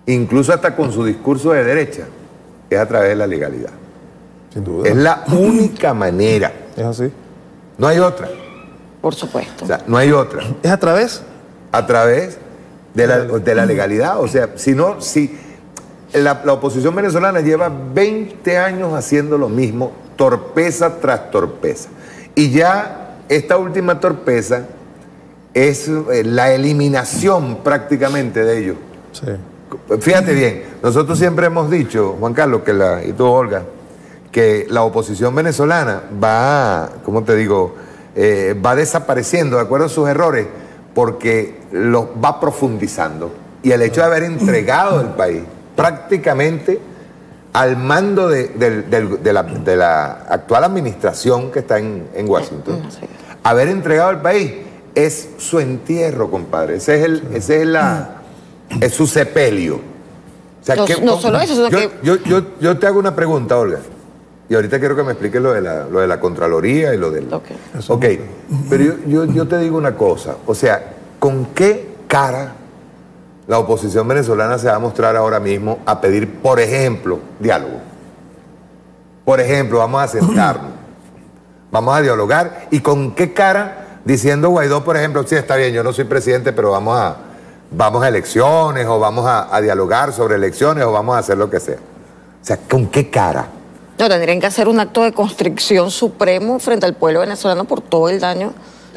incluso hasta con su discurso de derecha, es a través de la legalidad. Sin duda. Es la única manera. Es así. No hay otra. Por supuesto. O sea, no hay otra. ¿Es a través? A través de la legalidad. O sea, si la oposición venezolana lleva 20 años haciendo lo mismo, torpeza tras torpeza. Y ya esta última torpeza es la eliminación prácticamente de ellos. Sí. Fíjate bien, nosotros siempre hemos dicho, Juan Carlos, y tú, Olga, que la oposición venezolana va, ¿cómo te digo?, va desapareciendo de acuerdo a sus errores porque los va profundizando. Y el hecho de haber entregado el país prácticamente al mando de la actual administración que está en Washington, haber entregado el país es su entierro, compadre. Es su sepelio. O sea, no solo eso, sino que... Yo te hago una pregunta, Olga, y ahorita quiero que me expliques lo de la Contraloría y lo del... Ok, pero yo te digo una cosa, o sea, ¿con qué cara la oposición venezolana se va a mostrar ahora mismo a pedir, por ejemplo, diálogo? Por ejemplo, vamos a sentarnos, vamos a dialogar, y con qué cara diciendo Guaidó, por ejemplo, sí, está bien, yo no soy presidente, pero vamos a elecciones, o vamos a dialogar sobre elecciones, o vamos a hacer lo que sea. O sea, ¿con qué cara? No, tendrían que hacer un acto de constricción supremo frente al pueblo venezolano por todo el daño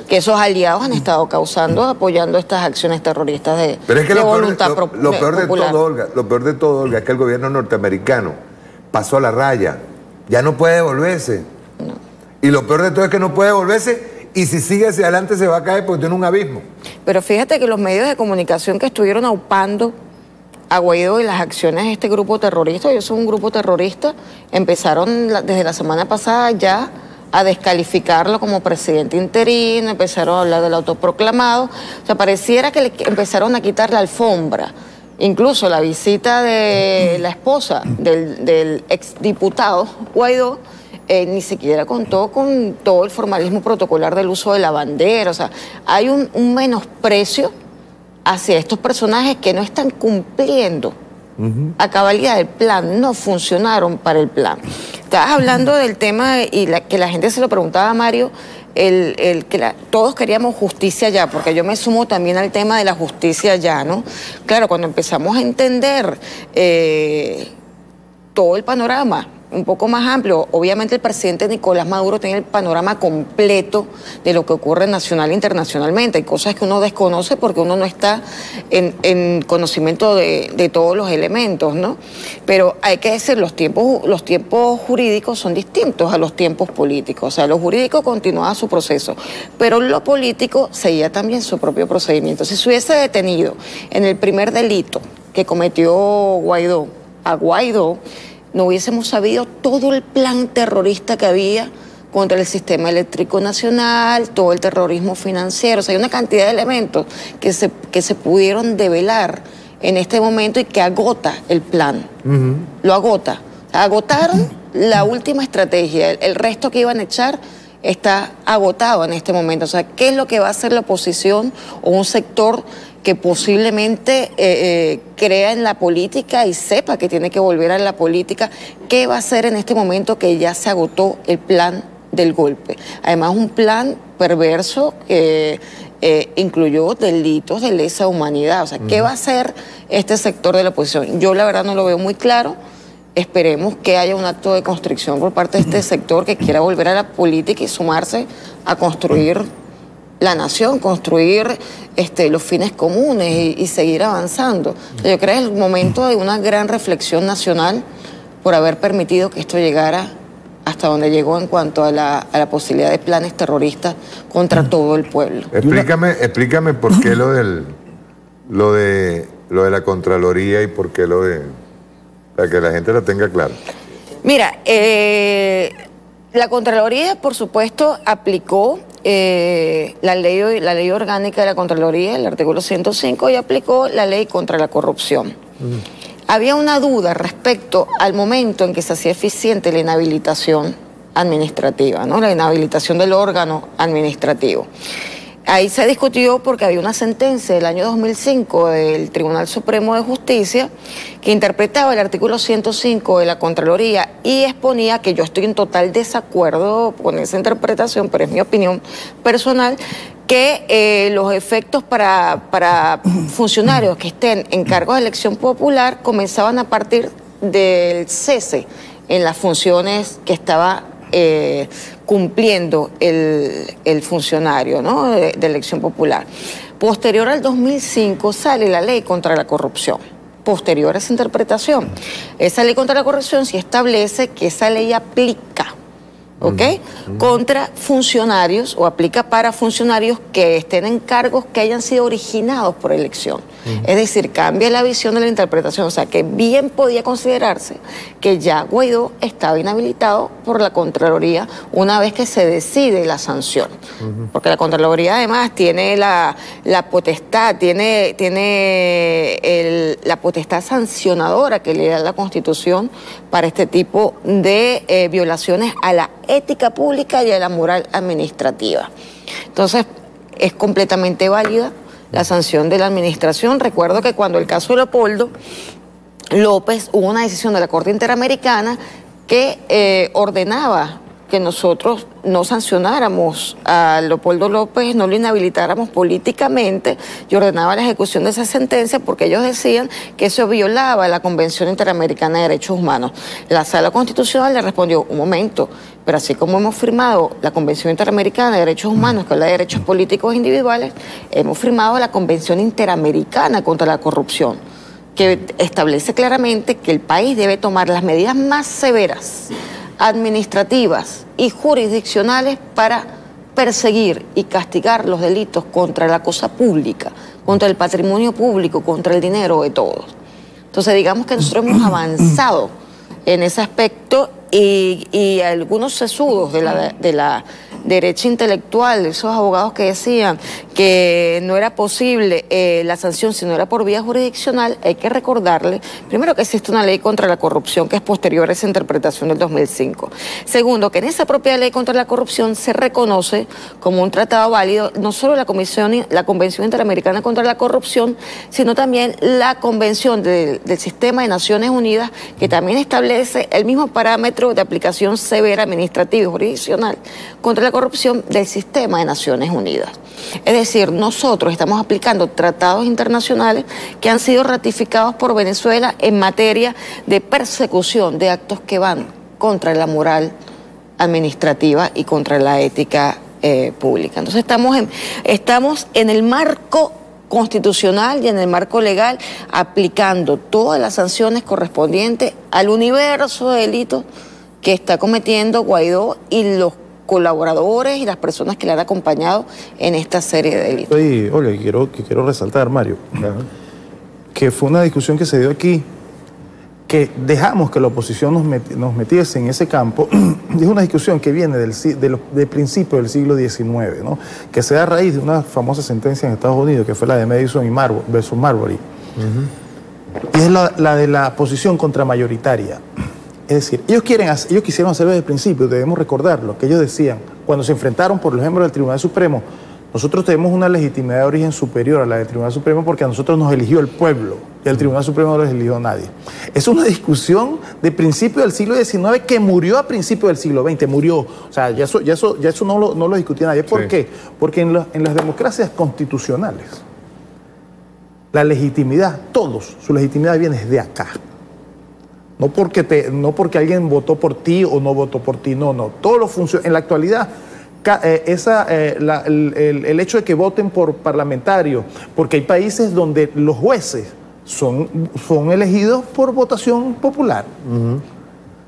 que esos aliados han estado causando, apoyando estas acciones terroristas de voluntad popular. Lo peor de todo, Olga, es que el gobierno norteamericano pasó la raya, ya no puede devolverse. No. Y lo peor de todo es que no puede devolverse, y si sigue hacia adelante se va a caer porque tiene un abismo. Pero fíjate que los medios de comunicación que estuvieron aupando a Guaidó y las acciones de este grupo terrorista, ellos son un grupo terrorista, empezaron desde la semana pasada ya a descalificarlo como presidente interino, empezaron a hablar del autoproclamado, o sea, pareciera que le empezaron a quitar la alfombra. Incluso la visita de la esposa del exdiputado Guaidó ni siquiera contó con todo el formalismo protocolar del uso de la bandera. O sea, hay un menosprecio hacia estos personajes que no están cumpliendo a cabalidad el plan, no funcionaron para el plan. Estabas hablando del tema y que la gente se lo preguntaba a Mario, todos queríamos justicia ya, porque yo me sumo también al tema de la justicia ya, ¿no? Claro, cuando empezamos a entender todo el panorama un poco más amplio, obviamente el presidente Nicolás Maduro tiene el panorama completo de lo que ocurre nacional e internacionalmente. Hay cosas que uno desconoce porque uno no está en conocimiento de todos los elementos, ¿no? Pero hay que decir, los tiempos jurídicos son distintos a los tiempos políticos. O sea, lo jurídico continuaba su proceso, pero lo político seguía también su propio procedimiento. Si se hubiese detenido en el primer delito que cometió Guaidó, a Guaidó, no hubiésemos sabido todo el plan terrorista que había contra el sistema eléctrico nacional, todo el terrorismo financiero. O sea, hay una cantidad de elementos que se pudieron develar en este momento y que agota el plan. Lo agota. Agotaron la última estrategia. El resto que iban a echar está agotado en este momento. O sea, ¿qué es lo que va a hacer la oposición o un sector que posiblemente crea en la política y sepa que tiene que volver a la política? ¿Qué va a hacer en este momento que ya se agotó el plan del golpe? Además, un plan perverso que incluyó delitos de lesa humanidad. O sea, ¿qué va a hacer este sector de la oposición? Yo la verdad no lo veo muy claro. Esperemos que haya un acto de constricción por parte de este sector que quiera volver a la política y sumarse a construir la nación, construir los fines comunes y seguir avanzando. Yo creo que es el momento de una gran reflexión nacional por haber permitido que esto llegara hasta donde llegó en cuanto a la posibilidad de planes terroristas contra todo el pueblo. Explícame por qué lo de la Contraloría y por qué para que la gente lo tenga claro. Mira, la Contraloría, por supuesto, aplicó la ley orgánica de la Contraloría, el artículo 105, y aplicó la ley contra la corrupción. Había una duda respecto al momento en que se hacía eficiente la inhabilitación administrativa, ¿no? La inhabilitación del órgano administrativo. Ahí se discutió porque había una sentencia del año 2005 del Tribunal Supremo de Justicia que interpretaba el artículo 105 de la Contraloría y exponía, que yo estoy en total desacuerdo con esa interpretación, pero es mi opinión personal, que los efectos para funcionarios que estén en cargos de elección popular comenzaban a partir del cese en las funciones que estaba cumpliendo el funcionario, ¿no? de elección popular. Posterior al 2005 sale la ley contra la corrupción. Posterior a esa interpretación, esa ley contra la corrupción sí establece que esa ley aplica, ¿ok? Contra funcionarios, o aplica para funcionarios que estén en cargos que hayan sido originados por elección. Es decir, cambia la visión de la interpretación. O sea, que bien podía considerarse que ya Guaidó estaba inhabilitado por la Contraloría una vez que se decide la sanción. Porque la Contraloría además tiene la potestad, la potestad sancionadora que le da la Constitución para este tipo de violaciones a la ética pública y a la moral administrativa. Entonces, es completamente válida la sanción de la administración. Recuerdo que cuando el caso de Leopoldo López hubo una decisión de la Corte Interamericana que ordenaba que nosotros no sancionáramos a Leopoldo López, no lo inhabilitáramos políticamente, y ordenaba la ejecución de esa sentencia porque ellos decían que eso violaba la Convención Interamericana de Derechos Humanos. La Sala Constitucional le respondió: un momento, pero así como hemos firmado la Convención Interamericana de Derechos Humanos, que habla de derechos políticos individuales, hemos firmado la Convención Interamericana contra la Corrupción, que establece claramente que el país debe tomar las medidas más severas administrativas y jurisdiccionales para perseguir y castigar los delitos contra la cosa pública, contra el patrimonio público, contra el dinero de todos. Entonces, digamos que nosotros hemos avanzado en ese aspecto y algunos sesudos de la derecha intelectual, esos abogados que decían que no era posible la sanción si no era por vía jurisdiccional, hay que recordarle, primero, que existe una ley contra la corrupción que es posterior a esa interpretación del 2005. Segundo, que en esa propia ley contra la corrupción se reconoce como un tratado válido no solo la Convención Interamericana contra la Corrupción, sino también la Convención del Sistema de Naciones Unidas, que también establece el mismo parámetro de aplicación severa administrativa y jurisdiccional contra la corrupción del Sistema de Naciones Unidas. Es decir, nosotros estamos aplicando tratados internacionales que han sido ratificados por Venezuela en materia de persecución de actos que van contra la moral administrativa y contra la ética pública. Entonces estamos en el marco constitucional y en el marco legal aplicando todas las sanciones correspondientes al universo de delitos que está cometiendo Guaidó y los colaboradores y las personas que le han acompañado en esta serie de delitos. Oye, quiero resaltar, Mario, que fue una discusión que se dio aquí, que dejamos que la oposición nos metiese en ese campo. Es una discusión que viene del principio del siglo XIX, ¿no? Que se da a raíz de una famosa sentencia en Estados Unidos, que fue la de Madison y versus Marbury. Y es la de la posición contramayoritaria. Es decir, ellos quisieron hacerlo desde el principio, debemos recordarlo, que ellos decían, cuando se enfrentaron por los miembros del Tribunal Supremo, nosotros tenemos una legitimidad de origen superior a la del Tribunal Supremo porque a nosotros nos eligió el pueblo y al Tribunal Supremo no lo eligió a nadie. Es una discusión de principio del siglo XIX que murió a principios del siglo XX, murió. O sea, ya eso no lo discutía nadie. ¿Por qué? Porque en las democracias constitucionales, la legitimidad, su legitimidad viene desde acá. No porque alguien votó por ti o no votó por ti, no. Todo lo funciona. En la actualidad, el hecho de que voten por parlamentarios, porque hay países donde los jueces son elegidos por votación popular.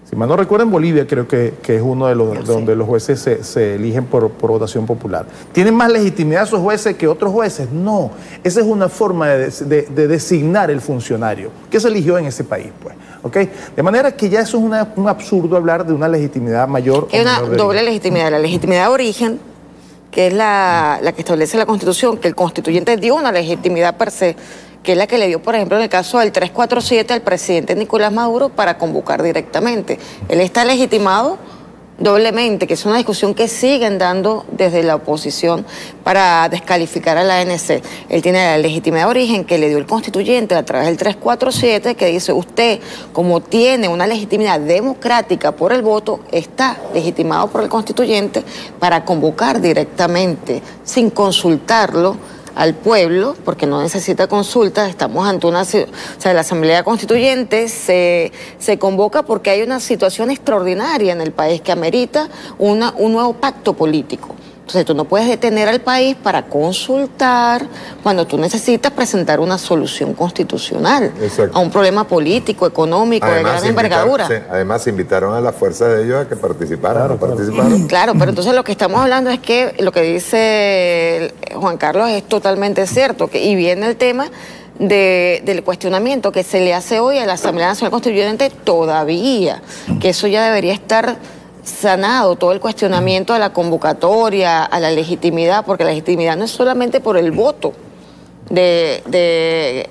Si mal no recuerdo, en Bolivia creo que es uno de los donde los jueces se eligen por votación popular. ¿Tienen más legitimidad esos jueces que otros jueces? No. Esa es una forma de designar el funcionario que se eligió en ese país, pues. ¿Okay? De manera que ya eso es un absurdo hablar de una legitimidad mayor. Es una doble legitimidad. La legitimidad de origen, que es la que establece la Constitución, que el constituyente dio una legitimidad per se, que es la que le dio, por ejemplo, en el caso del 347 al presidente Nicolás Maduro para convocar directamente. Él está legitimado doblemente, que es una discusión que siguen dando desde la oposición para descalificar a la ANC. Él tiene la legitimidad de origen que le dio el constituyente a través del 347, que dice, usted, como tiene una legitimidad democrática por el voto, está legitimado por el constituyente para convocar directamente, sin consultarlo al pueblo, porque no necesita consultas. Estamos ante la Asamblea Constituyente se convoca porque hay una situación extraordinaria en el país que amerita un nuevo pacto político. Entonces tú no puedes detener al país para consultar cuando tú necesitas presentar una solución constitucional a un problema político, económico, de gran envergadura. Además invitaron a la fuerza de ellos a que participaran. Claro, pero entonces lo que estamos hablando es que lo que dice Juan Carlos es totalmente cierto, y viene el tema del cuestionamiento que se le hace hoy a la Asamblea Nacional Constituyente todavía, que eso ya debería estar sanado, todo el cuestionamiento a la convocatoria, a la legitimidad, porque la legitimidad no es solamente por el voto del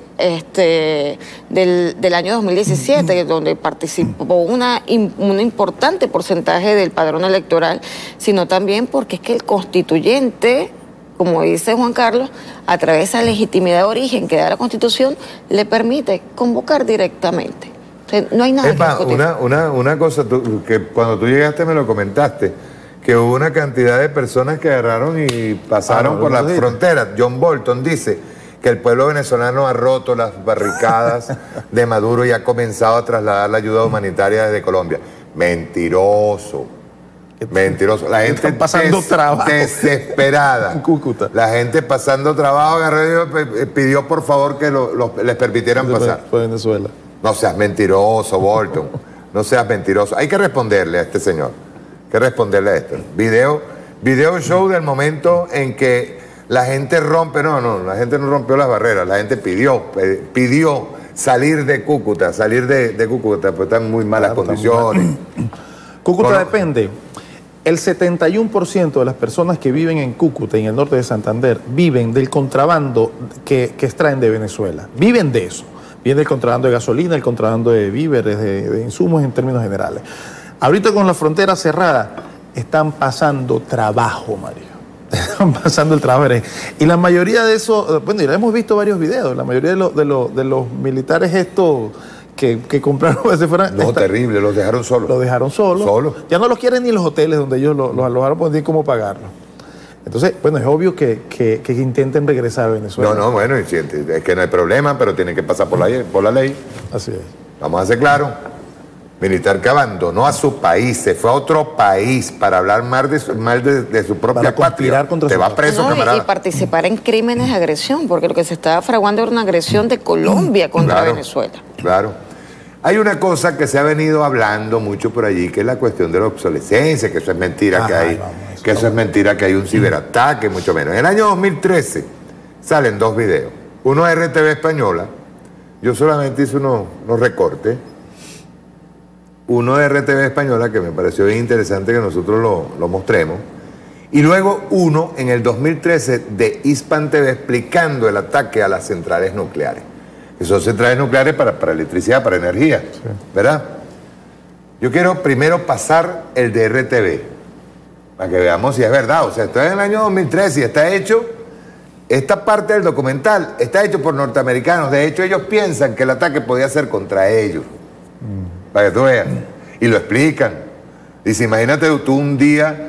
año 2017, donde participó un importante porcentaje del padrón electoral, sino también porque es que el constituyente, como dice Juan Carlos, a través de esa legitimidad de origen que da la Constitución, le permite convocar directamente. No hay nada que discutir. Una cosa, que cuando tú llegaste me lo comentaste, que hubo una cantidad de personas que agarraron y pasaron por la frontera. John Bolton dice que el pueblo venezolano ha roto las barricadas de Maduro y ha comenzado a trasladar la ayuda humanitaria desde Colombia. Mentiroso. Mentiroso. La gente pasando trabajo. Desesperada. En Cúcuta. La gente pasando trabajo, agarró y pidió por favor que les permitieran pasar. Fue Venezuela. No seas mentiroso, Bolton. No seas mentiroso. Hay que responderle a este señor. Hay que responderle a esto. Video show del momento en que la gente rompe. No, la gente no rompió las barreras. La gente pidió salir de Cúcuta, pues está en muy malas condiciones. Cúcuta depende. El 71% de las personas que viven en Cúcuta y en el norte de Santander viven del contrabando que extraen de Venezuela. Viven de eso. Viven del contrabando de gasolina, el contrabando de víveres, de insumos en términos generales. Ahorita con la frontera cerrada, están pasando trabajo, Mario. Están pasando el trabajo. Y la mayoría de eso, bueno, ya hemos visto varios videos, la mayoría de los militares estos que compraron, se fueron... No, terrible, los dejaron solos. Los dejaron solos. Solos. Ya no los quieren ni en los hoteles donde ellos los alojaron, pues ni cómo pagarlo. Entonces, bueno, es obvio que intenten regresar a Venezuela. No, bueno, es que no hay problema, pero tienen que pasar por la ley. Así es. Vamos a ser claros. Militar que abandonó a su país, se fue a otro país para hablar mal de su propia patria. Te va preso, camarada. Y participar en crímenes de agresión, porque lo que se estaba fraguando era una agresión de Colombia contra Venezuela. Claro. Hay una cosa que se ha venido hablando mucho por allí, que es la cuestión de la obsolescencia, que eso es mentira, que es mentira que hay un ciberataque, mucho menos. En el año 2013 salen 2 videos. Uno es RTV Española, yo solamente hice unos recortes. Uno de RTV Española, que me pareció bien interesante que nosotros lo mostremos. Y luego uno en el 2013 de Hispan TV explicando el ataque a las centrales nucleares. Que son centrales nucleares para electricidad, para energía, sí, ¿verdad? Yo quiero primero pasar el de RTV, para que veamos si es verdad. O sea, esto es en el año 2013 y está hecho, esta parte del documental está hecho por norteamericanos. De hecho, ellos piensan que el ataque podía ser contra ellos. Para que tú veas. Y lo explican. Dice, imagínate tú un día,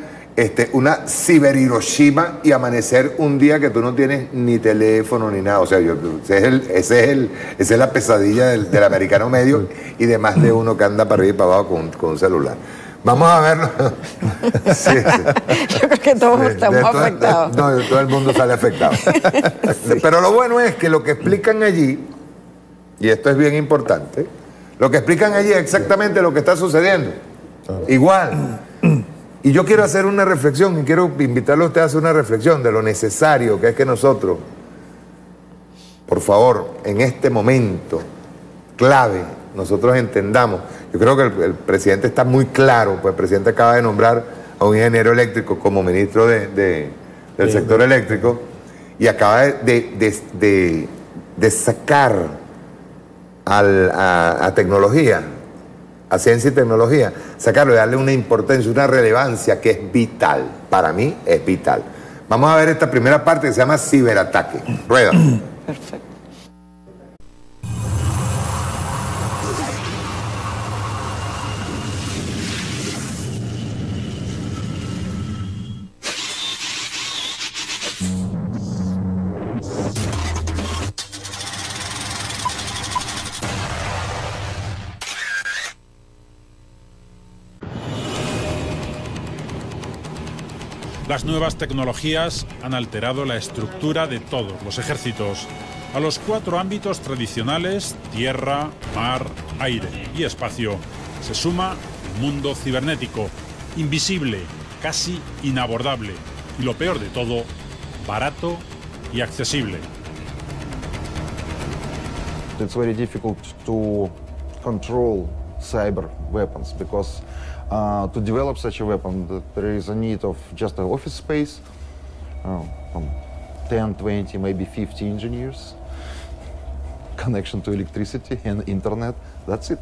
una ciber Hiroshima y amanecer un día que tú no tienes ni teléfono ni nada. O sea, esa es la pesadilla del americano medio y de más de uno que anda para arriba y para abajo con un celular. Vamos a verlo. Sí. Yo creo que todos estamos afectados. No, todo el mundo sale afectado. Sí. Pero lo bueno es que lo que explican allí, y esto es bien importante, lo que explican allí es exactamente lo que está sucediendo. Igual. Y yo quiero hacer una reflexión, y quiero invitarlo a usted a hacer una reflexión de lo necesario que es que nosotros, por favor, en este momento clave, nosotros entendamos. Yo creo que el presidente está muy claro, pues el presidente acaba de nombrar a un ingeniero eléctrico como ministro del sector eléctrico y acaba de sacar a tecnología, a ciencia y tecnología, sacarlo y darle una importancia, una relevancia que es vital. Para mí es vital. Vamos a ver esta primera parte que se llama ciberataque. Rueda. Perfecto. Las nuevas tecnologías han alterado la estructura de todos los ejércitos. A los 4 ámbitos tradicionales, tierra, mar, aire y espacio, se suma el mundo cibernético, invisible, casi inabordable y, lo peor de todo, barato y accesible. It's very difficult to control cyber weapons because to develop such a weapon, there is a need of just an office space, from 10, 20, maybe 50 engineers, connection to electricity and internet, that's it.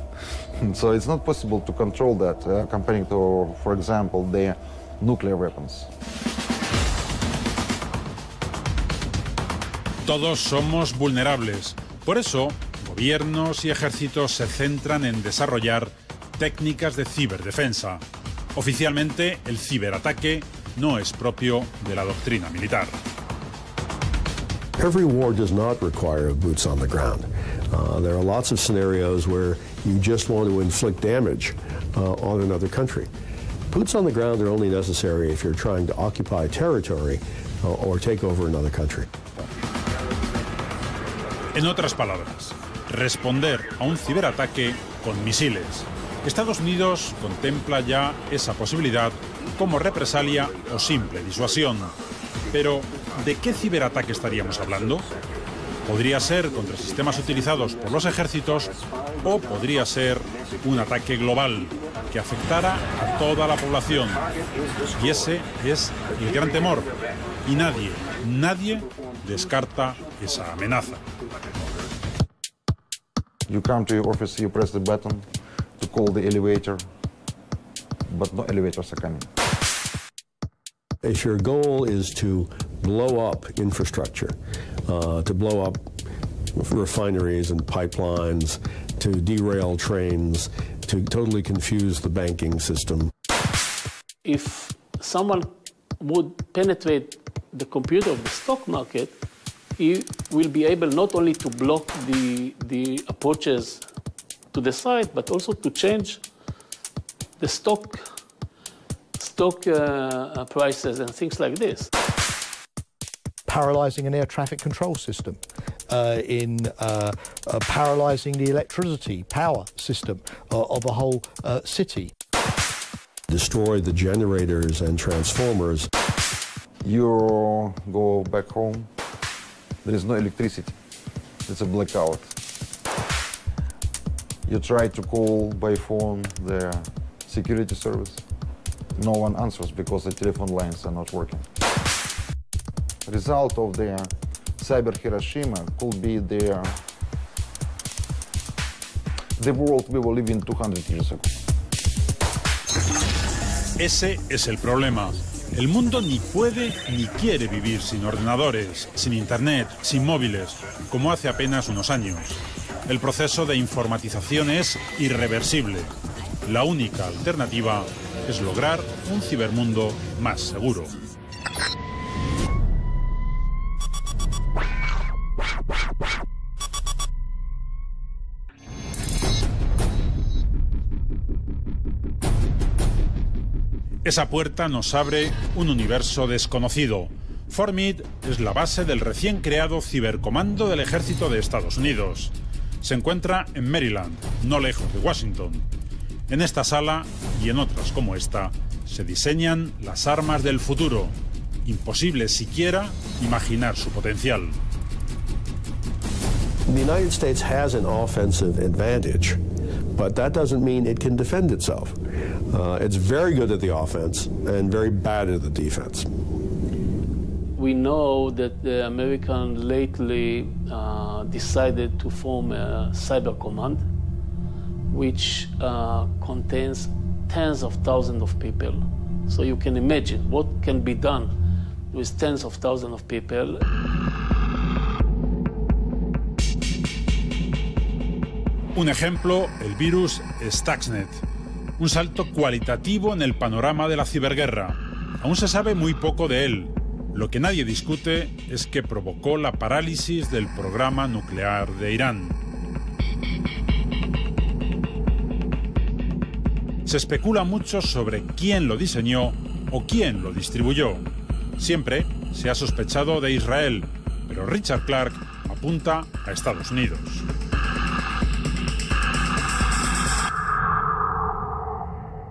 So it's not possible to control that, comparing to, for example, the nuclear weapons. Todos somos vulnerables. Por eso, gobiernos y ejércitos se centran en desarrollar técnicas de ciberdefensa. Oficialmente, el ciberataque no es propio de la doctrina militar. Every war does not require boots on the ground. There are lots of scenarios where you just want to inflict damage on another country. Boots on the ground are only necessary if you're trying to occupy territory or take over another country. En otras palabras, responder a un ciberataque con misiles. Estados Unidos contempla ya esa posibilidad como represalia o simple disuasión. Pero, ¿de qué ciberataque estaríamos hablando? Podría ser contra sistemas utilizados por los ejércitos o podría ser un ataque global, que afectara a toda la población. Y ese es el gran temor. Y nadie descarta esa amenaza. You come to your office, you press the button to call the elevator, but no elevators are coming. If your goal is to blow up infrastructure, to blow up refineries and pipelines, to derail trains, to totally confuse the banking system. If someone would penetrate the computer of the stock market, he will be able not only to block the approaches to the site, but also to change the stock prices and things like this. Paralysing an air traffic control system, paralysing the electricity power system of a whole city. Destroy the generators and transformers. You go back home, there is no electricity, it's a blackout. You try to call by phone the security service, no one answers because the telephone lines are not working. Result of the cyber Hiroshima could be the world we were living 200 years ago. Ese es el problema. El mundo ni puede ni quiere vivir sin ordenadores, sin internet, sin móviles, como hace apenas unos años. El proceso de informatización es irreversible. La única alternativa es lograr un cibermundo más seguro. Esa puerta nos abre un universo desconocido. Formid es la base del recién creado Cibercomando del Ejército de Estados Unidos. Se encuentra en Maryland, no lejos de Washington. En esta sala y en otras como esta, se diseñan las armas del futuro. Imposible siquiera imaginar su potencial. The United States has an offensive advantage, but that doesn't mean it can defend itself. It's very good at the offense and very bad at the defense. We know that the Americans lately decided to form a cyber command, which contains tens of thousands of people. So you can imagine what can be done with tens of thousands of people. Un ejemplo, el virus Stuxnet. Un salto cualitativo en el panorama de la ciberguerra. Aún se sabe muy poco de él. Lo que nadie discute es que provocó la parálisis del programa nuclear de Irán. Se especula mucho sobre quién lo diseñó o quién lo distribuyó. Siempre se ha sospechado de Israel, pero Richard Clarke apunta a Estados Unidos.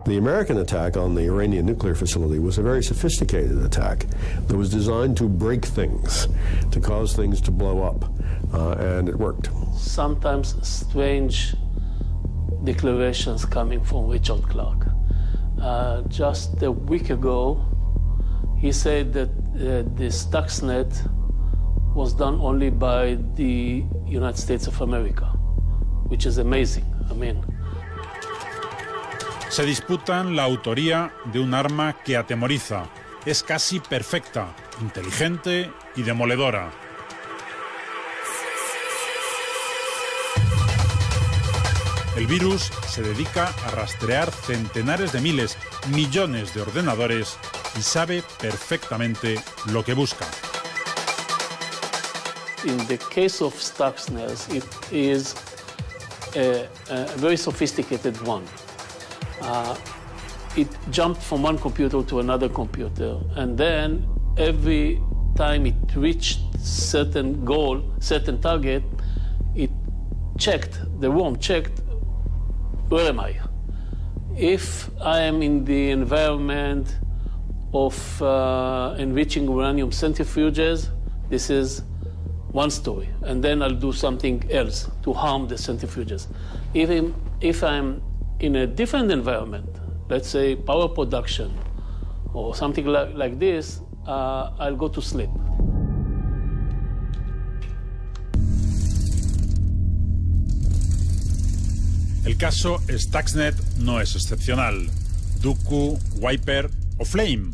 The American attack on the Iranian nuclear facility was a very sophisticated attack that was designed to break things, to cause things to blow up, and it worked. Sometimes strange declarations coming from Richard Clarke. Just a week ago, he said that the Stuxnet was done only by the United States of America, which is amazing. I mean, se disputan la autoría de un arma que atemoriza. Es casi perfecta, inteligente y demoledora. El virus se dedica a rastrear centenares de miles, millones de ordenadores y sabe perfectamente lo que busca. In the case of Stuxnet, it is a very sophisticated one. It jumped from one computer to another computer, and then every time it reached certain goal, certain target, it checked, the worm checked, where am I? If I am in the environment of enriching uranium centrifuges, this is one story, and then I'll do something else to harm the centrifuges. Even if I'm in a different environment, let's say power production or something like this, I'll go to sleep. El caso Stuxnet no es excepcional. Duqu, Wiper o Flame.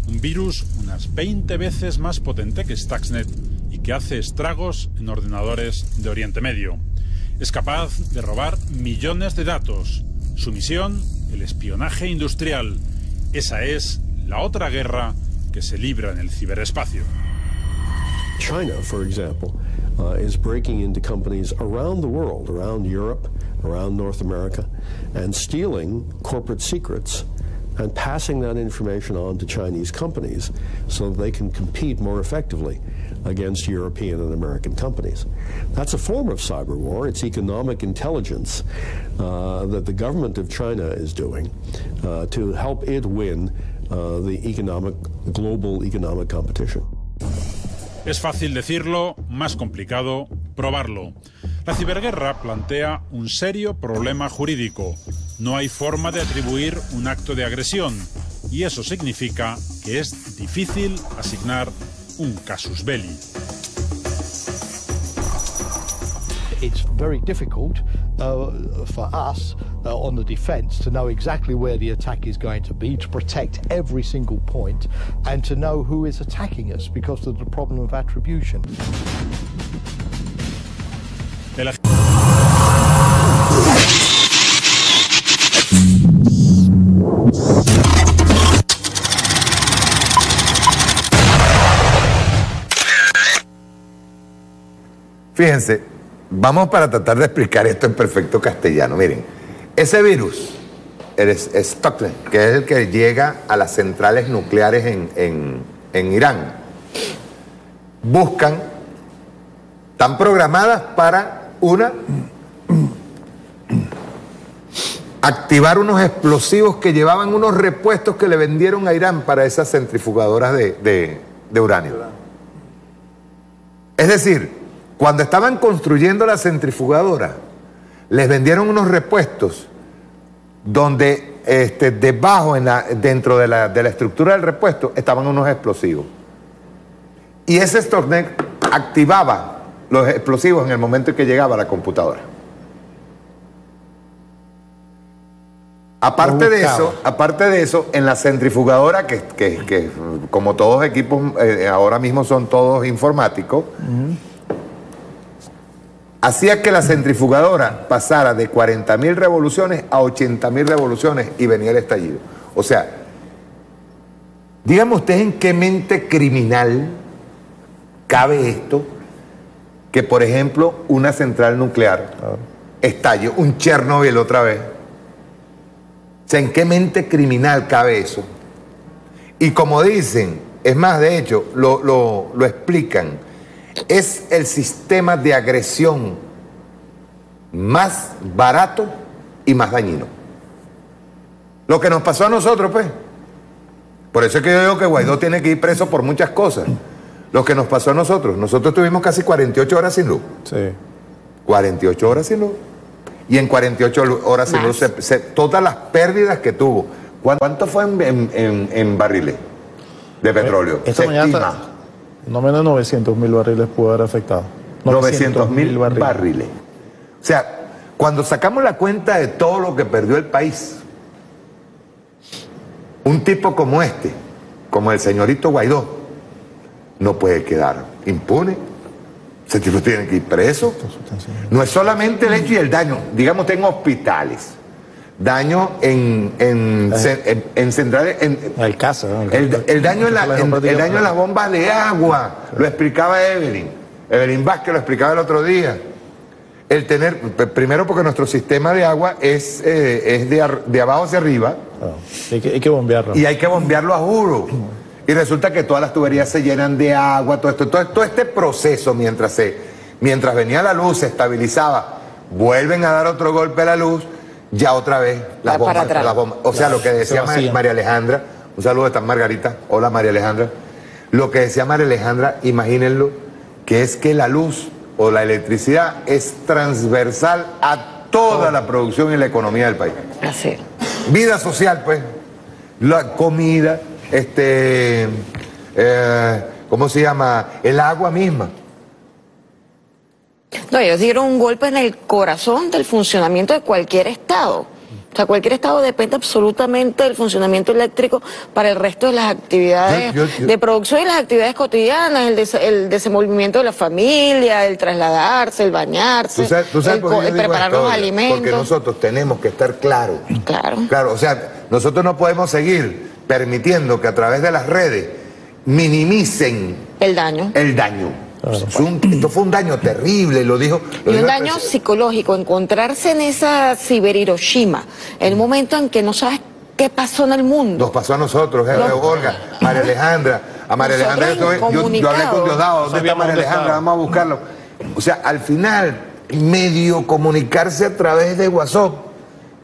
Un virus unas 20 veces más potente que Stuxnet y que hace estragos en ordenadores de Oriente Medio. Es capaz de robar millones de datos. Su misión, el espionaje industrial. Esa es la otra guerra que se libra en el ciberespacio. China, for example, is breaking into companies around the world, around Europe, around North America, and stealing corporate secrets and passing that information on to Chinese companies so that they can compete more effectively against European and American companies. That's a form of cyber war. It's economic intelligence that the government of China is doing to help it win the global economic competition. Es fácil decirlo, más complicado probarlo. La ciberguerra plantea un serio problema jurídico. No hay forma de atribuir un acto de agresión y eso significa que es difícil asignar un casus belli. It's very difficult for us on the defence to know exactly where the attack is going to be, to protect every single point, and to know who is attacking us because of the problem of attribution. Fíjense, vamos para tratar de explicar esto en perfecto castellano. Miren, ese virus, el Stuxnet, que es el que llega a las centrales nucleares en Irán, están programadas para activar unos explosivos que llevaban unos repuestos que le vendieron a Irán para esas centrifugadoras de uranio. Es decir, cuando estaban construyendo la centrifugadora, les vendieron unos repuestos donde debajo, dentro de la estructura del repuesto, estaban unos explosivos. Y ese Stuxnet activaba los explosivos en el momento en que llegaba a la computadora. Aparte de eso, en la centrifugadora, que como todos equipos ahora mismo son todos informáticos, hacía que la centrifugadora pasara de 40.000 revoluciones a 80.000 revoluciones y venía el estallido. O sea, dígame usted en qué mente criminal cabe esto, que por ejemplo una central nuclear estalle, un Chernobyl otra vez. O sea, ¿en qué mente criminal cabe eso? Y como dicen, es más, de hecho, lo explican, es el sistema de agresión más barato y más dañino. Lo que nos pasó a nosotros, pues. Por eso es que yo digo que Guaidó tiene que ir preso por muchas cosas. Lo que nos pasó a nosotros tuvimos casi 48 horas sin luz. Sí. 48 horas sin luz. Y en 48 horas sin luz, todas las pérdidas que tuvo. ¿Cuánto fue en barriles de petróleo? Esta mañana no menos de 900.000 barriles pudo haber afectado. 900.000 barriles. O sea, cuando sacamos la cuenta de todo lo que perdió el país, un tipo como como el señorito Guaidó, no puede quedar impune. Ese tipo tiene que ir preso. No es solamente el hecho y el daño, digamos, en hospitales. Daño en centrales. El daño en las bombas de agua. Lo explicaba Evelyn Vázquez lo explicaba el otro día. El tener, primero porque nuestro sistema de agua es de abajo hacia arriba. Hay que bombearlo. Y hay que bombearlo a juro. Y resulta que todas las tuberías se llenan de agua, todo este proceso, mientras venía la luz, se estabilizaba, vuelven a dar otro golpe a la luz, ya otra vez las bombas. O sea, lo que decía María Alejandra, un saludo de Margarita, hola María Alejandra, lo que decía María Alejandra, imagínenlo, que es que la luz o la electricidad es transversal a toda la producción y la economía del país. Así. Vida social, pues, la comida, ¿cómo se llama? El agua misma. No, ellos dieron un golpe en el corazón del funcionamiento de cualquier estado. O sea, cualquier estado depende absolutamente del funcionamiento eléctrico para el resto de las actividades de producción y las actividades cotidianas, el desenvolvimiento de la familia, el trasladarse, el bañarse, ¿Tú sabes por qué yo el digo preparar esto? los alimentos. Porque nosotros tenemos que estar claros. Claro. Claro, o sea, nosotros no podemos seguir permitiendo que a través de las redes minimicen el daño. El daño. Esto fue un daño terrible, lo dijo. Y un daño psicológico, encontrarse en esa ciber-Hiroshima, en un momento en que no sabes qué pasó en el mundo. Nos pasó a nosotros, Olga, María Alejandra. A María Alejandra yo hablé con Diosdado, ¿dónde está María Alejandra? Vamos a buscarlo. O sea, al final, medio comunicarse a través de WhatsApp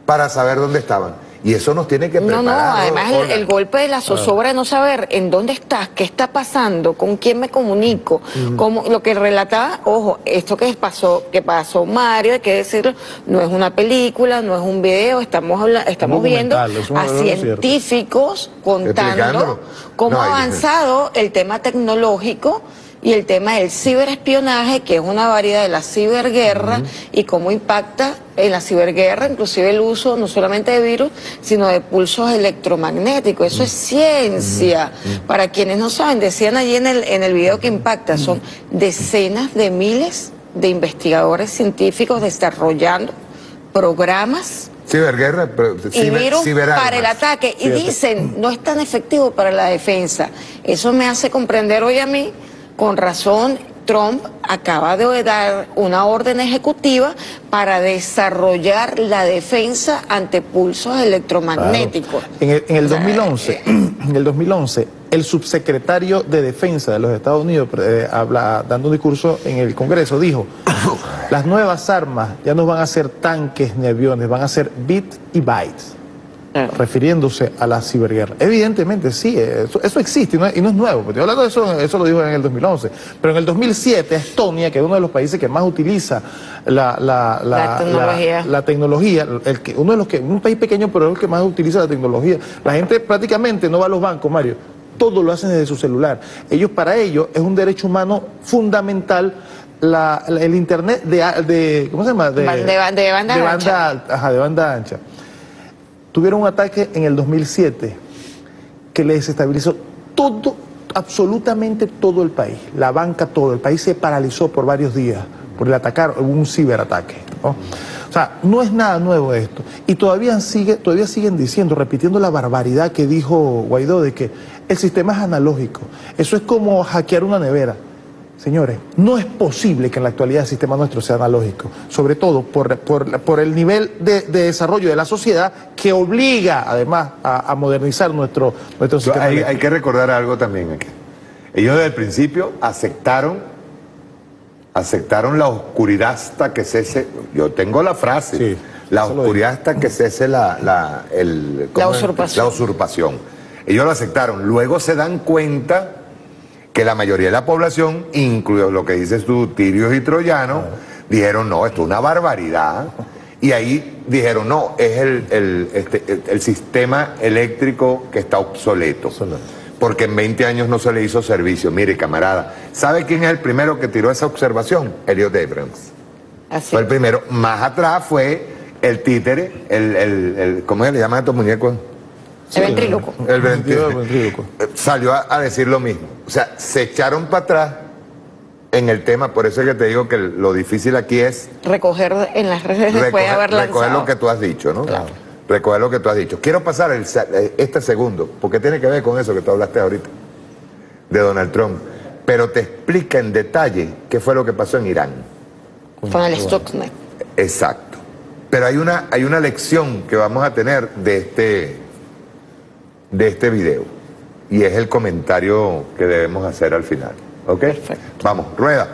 para saber dónde estaban. Y eso nos tiene que preparar. No, además el golpe de la zozobra de no saber en dónde estás, qué está pasando, con quién me comunico, cómo, lo que relataba, ojo, esto que pasó Mario, hay que decirlo, no es una película, no es un video, estamos viendo a científicos contando cómo ha avanzado el tema tecnológico y el tema del ciberespionaje, que es una variedad de la ciberguerra, y cómo impacta en la ciberguerra, inclusive el uso no solamente de virus, sino de pulsos electromagnéticos. Eso es ciencia. Para quienes no saben, decían allí en el video que impacta, son decenas de miles de investigadores científicos desarrollando programas ciberguerra, y virus para el ataque. Y dicen, no es tan efectivo para la defensa. Eso me hace comprender hoy a mí, con razón, Trump acaba de dar una orden ejecutiva para desarrollar la defensa ante pulsos electromagnéticos. Claro. En el 2011, el subsecretario de Defensa de los Estados Unidos, dando un discurso en el Congreso, dijo, las nuevas armas ya no van a ser tanques ni aviones, van a ser bits y bytes. Refiriéndose a la ciberguerra. Evidentemente sí, eso existe y no es nuevo. Estoy hablando de eso lo dijo en el 2011. Pero en el 2007 Estonia, que es uno de los países que más utiliza la tecnología, un país pequeño pero es el que más utiliza la tecnología. La gente prácticamente no va a los bancos, Mario. Todo lo hacen desde su celular. Para ellos es un derecho humano fundamental el internet ¿cómo se llama? De banda ancha. De banda ancha. Tuvieron un ataque en el 2007 que le desestabilizó absolutamente todo el país, la banca, todo. El país se paralizó por varios días por el atacar, hubo un ciberataque, ¿no? O sea, no es nada nuevo esto. Y todavía siguen diciendo, repitiendo la barbaridad que dijo Guaidó de que el sistema es analógico. Eso es como hackear una nevera. Señores, no es posible que en la actualidad el sistema nuestro sea analógico, sobre todo por el nivel de desarrollo de la sociedad que obliga además a modernizar nuestro sistema. Hay que recordar algo también aquí. Ellos desde el principio aceptaron la oscuridad hasta que cese, yo tengo la frase, la oscuridad hasta que cese la usurpación. Ellos lo aceptaron, luego se dan cuenta que la mayoría de la población, incluido lo que dices tú, tirios y troyanos, dijeron, no, esto es una barbaridad. Y ahí dijeron, no, es el sistema eléctrico que está obsoleto. Porque en 20 años no se le hizo servicio. Mire, camarada, ¿sabe quién es el primero que tiró esa observación? Elliot Abrams. Fue el primero. Más atrás fue el títere, ¿cómo se le llaman a estos muñecos? El ventríloco. El ventríloco. Salió a decir lo mismo. O sea, se echaron para atrás en el tema, por eso es que te digo que lo difícil aquí es recoger en las redes después de haber lanzado. Recoger lo que tú has dicho, ¿no? Claro. Recoger lo que tú has dicho. Quiero pasar este segundo, porque tiene que ver con eso que tú hablaste ahorita, de Donald Trump. Pero te explica en detalle qué fue lo que pasó en Irán. Con el Stuxnet. Exacto. Pero hay una lección que vamos a tener de este video. Y es el comentario que debemos hacer al final. ¿Ok? Perfecto. Vamos, rueda.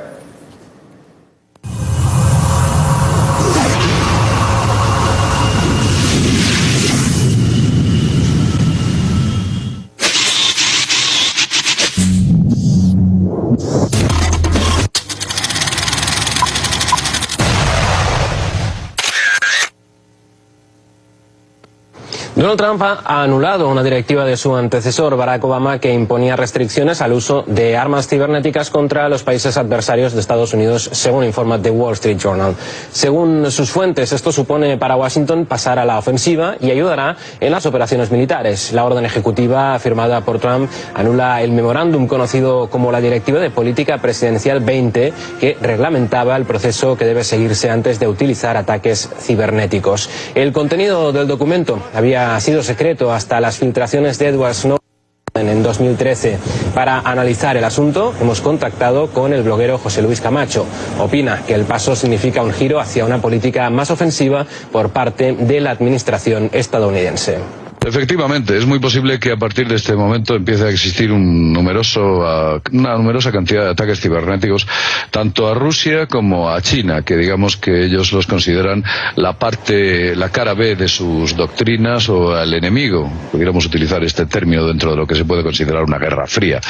Donald Trump ha anulado una directiva de su antecesor Barack Obama que imponía restricciones al uso de armas cibernéticas contra los países adversarios de Estados Unidos, según informa The Wall Street Journal. Según sus fuentes, esto supone para Washington pasar a la ofensiva y ayudará en las operaciones militares. La orden ejecutiva firmada por Trump anula el memorándum conocido como la Directiva de Política Presidencial 20, que reglamentaba el proceso que debe seguirse antes de utilizar ataques cibernéticos. El contenido del documento había sido secreto hasta las filtraciones de Edward Snowden en 2013. Para analizar el asunto hemos contactado con el bloguero José Luis Camacho. Opina que el paso significa un giro hacia una política más ofensiva por parte de la administración estadounidense. Efectivamente, es muy posible que a partir de este momento empiece a existir una numerosa cantidad de ataques cibernéticos tanto a Rusia como a China, que digamos que ellos los consideran la cara B de sus doctrinas o el enemigo. Pudiéramos utilizar este término dentro de lo que se puede considerar una guerra fría.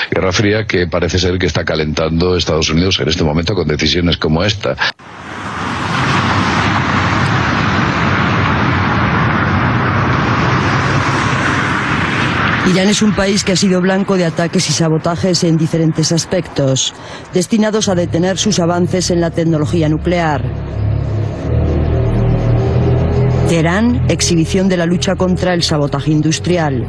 Guerra fría que parece ser que está calentando Estados Unidos en este momento con decisiones como esta. Irán es un país que ha sido blanco de ataques y sabotajes en diferentes aspectos, destinados a detener sus avances en la tecnología nuclear. Teherán, exhibición de la lucha contra el sabotaje industrial.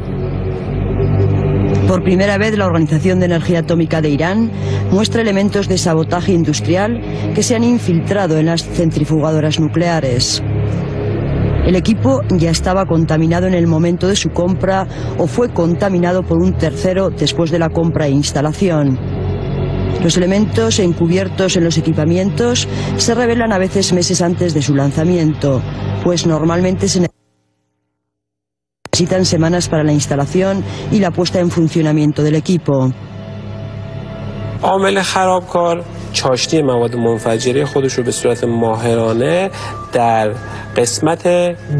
Por primera vez, la Organización de Energía Atómica de Irán muestra elementos de sabotaje industrial que se han infiltrado en las centrifugadoras nucleares. El equipo ya estaba contaminado en el momento de su compra o fue contaminado por un tercero después de la compra e instalación. Los elementos encubiertos en los equipamientos se revelan a veces meses antes de su lanzamiento, pues normalmente se necesitan semanas para la instalación y la puesta en funcionamiento del equipo. عامل خرابکار چاشنی مواد منفجره خودش رو به صورت ماهرانه در قسمت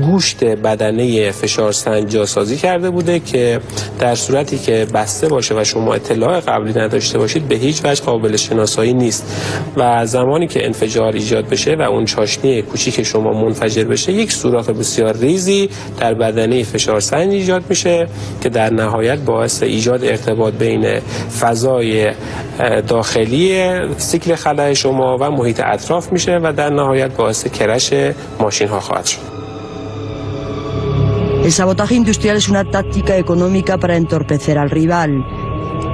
گوشت بدنه فشارسنج جاسازی کرده بوده که در صورتی که بسته باشه و شما اطلاع قبلی نداشته باشید به هیچ وجه قابل شناسایی نیست و زمانی که انفجار ایجاد بشه و اون چاشنی کوچیک شما منفجر بشه یک سوراخ بسیار ریزی در بدنه فشارسنج ایجاد میشه که در نهایت باعث ایجاد ارتباط بین فضای داخلی سیکل خلأ شما و محیط اطراف میشه و در نهایت باعث کرش ماشین ها خواهد شد. El sabotaje industrial es una táctica económica para entorpecer al rival.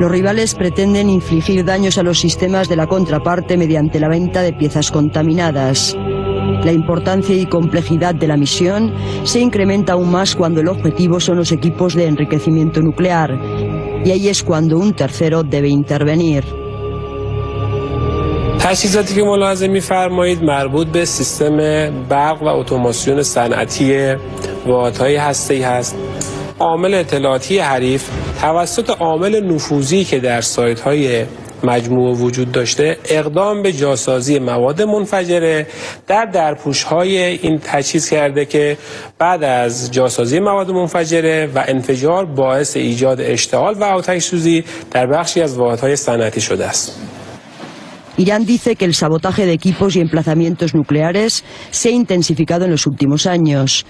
Los rivales pretenden infligir daños a los sistemas de la contraparte mediante la venta de piezas contaminadas. La importancia y complejidad de la misión se incrementa aún más cuando el objetivo son los equipos de enriquecimiento nuclear, y ahí es cuando un tercero debe intervenir. تجهیزاتی که ملاحظه می‌فرمایید مربوط به سیستم برق و اتوماسیون صنعتی واحدهای هسته‌ای هست. عامل اطلاعاتی حریف توسط عامل نفوذی که در سایت‌های مجموعه وجود داشته اقدام به جاسازی مواد منفجره در درپوش‌های این تجهیز کرده که بعد از جاسازی مواد منفجره و انفجار باعث ایجاد اشتعال و آتش‌سوزی در بخشی از واحدهای صنعتی شده است. Irán dice que el sabotaje de equipos y emplazamientos nucleares se ha intensificado en los últimos años.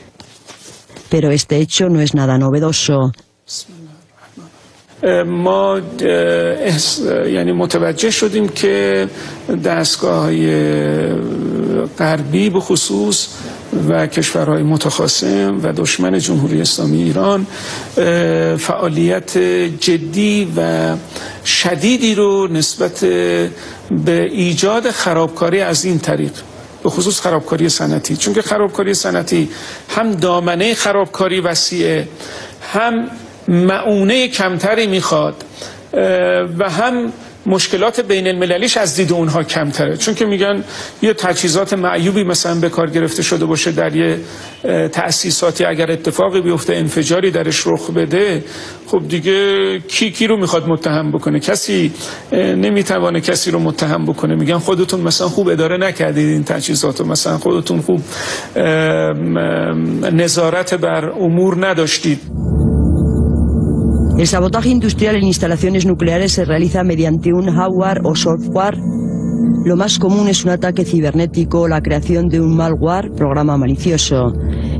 Pero este hecho no es nada novedoso. ما یعنی متوجه شدیم که دستگاه‌های غربی به خصوص و کشورهای متخاصم و دشمن جمهوری اسلامی ایران فعالیت جدی و شدیدی رو نسبت به ایجاد خرابکاری از این طریق، به خصوص خرابکاری صنعتی، چون که خرابکاری صنعتی هم دامنه خرابکاری وسیعه، هم معونه کمتری میخواد و هم مشکلات بین المللیش از دید اونها کمتره، چون که میگن یه تجهیزات معیوبی مثلا به کار گرفته شده باشه در یه تأسیساتی، اگر اتفاقی بیفته انفجاری درش رخ بده، خب دیگه کی رو میخواد متهم بکنه؟ کسی نمیتوانه کسی رو متهم بکنه. میگن خودتون مثلا خوب اداره نکردید این تجهیزات، مثلا خودتون خوب نظارت بر امور نداشتید. El sabotaje industrial en instalaciones nucleares se realiza mediante un hardware o software. Lo más común es un ataque cibernético o la creación de un malware, programa malicioso.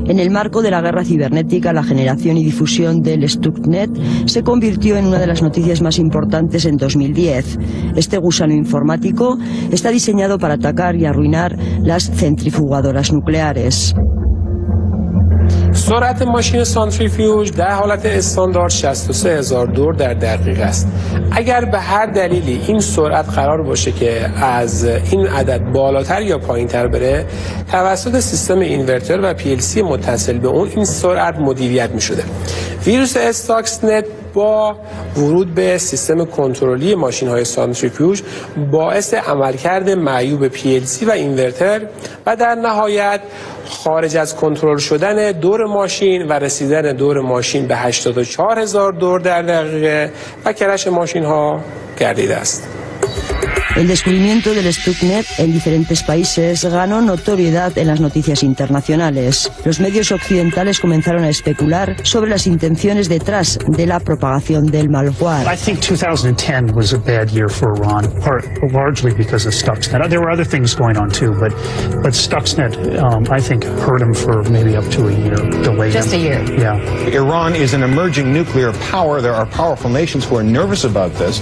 En el marco de la guerra cibernética, la generación y difusión del Stuxnet se convirtió en una de las noticias más importantes en 2010. Este gusano informático está diseñado para atacar y arruinar las centrifugadoras nucleares. سرعت ماشین سانتریفیوژ در حالت استاندارد 63000 دور در دقیقه است. اگر به هر دلیلی این سرعت قرار باشه که از این عدد بالاتر یا پایینتر بره، توسط سیستم اینورتر و PLC متصل به اون این سرعت مدیریت می شده. ویروس استاکسنت با ورود به سیستم کنترلی ماشین های سانتریفیوژ باعث عملکرد معیوب PLC و اینورتر و در نهایت خارج از کنترل شدن دور ماشین و رسیدن دور ماشین به 84000 دور در دقیقه و کرش ماشین ها گردیده است. El descubrimiento del Stuxnet en diferentes países ganó notoriedad en las noticias internacionales. Los medios occidentales comenzaron a especular sobre las intenciones detrás de la propagación del malware. I think 2010 was a bad year for Iran, largely because of Stuxnet. There were other things going on too, but Stuxnet, I think, hurt him for maybe up to a year, delayed Just him. a year. Yeah. Iran is an emerging nuclear power. There are powerful nations who are nervous about this.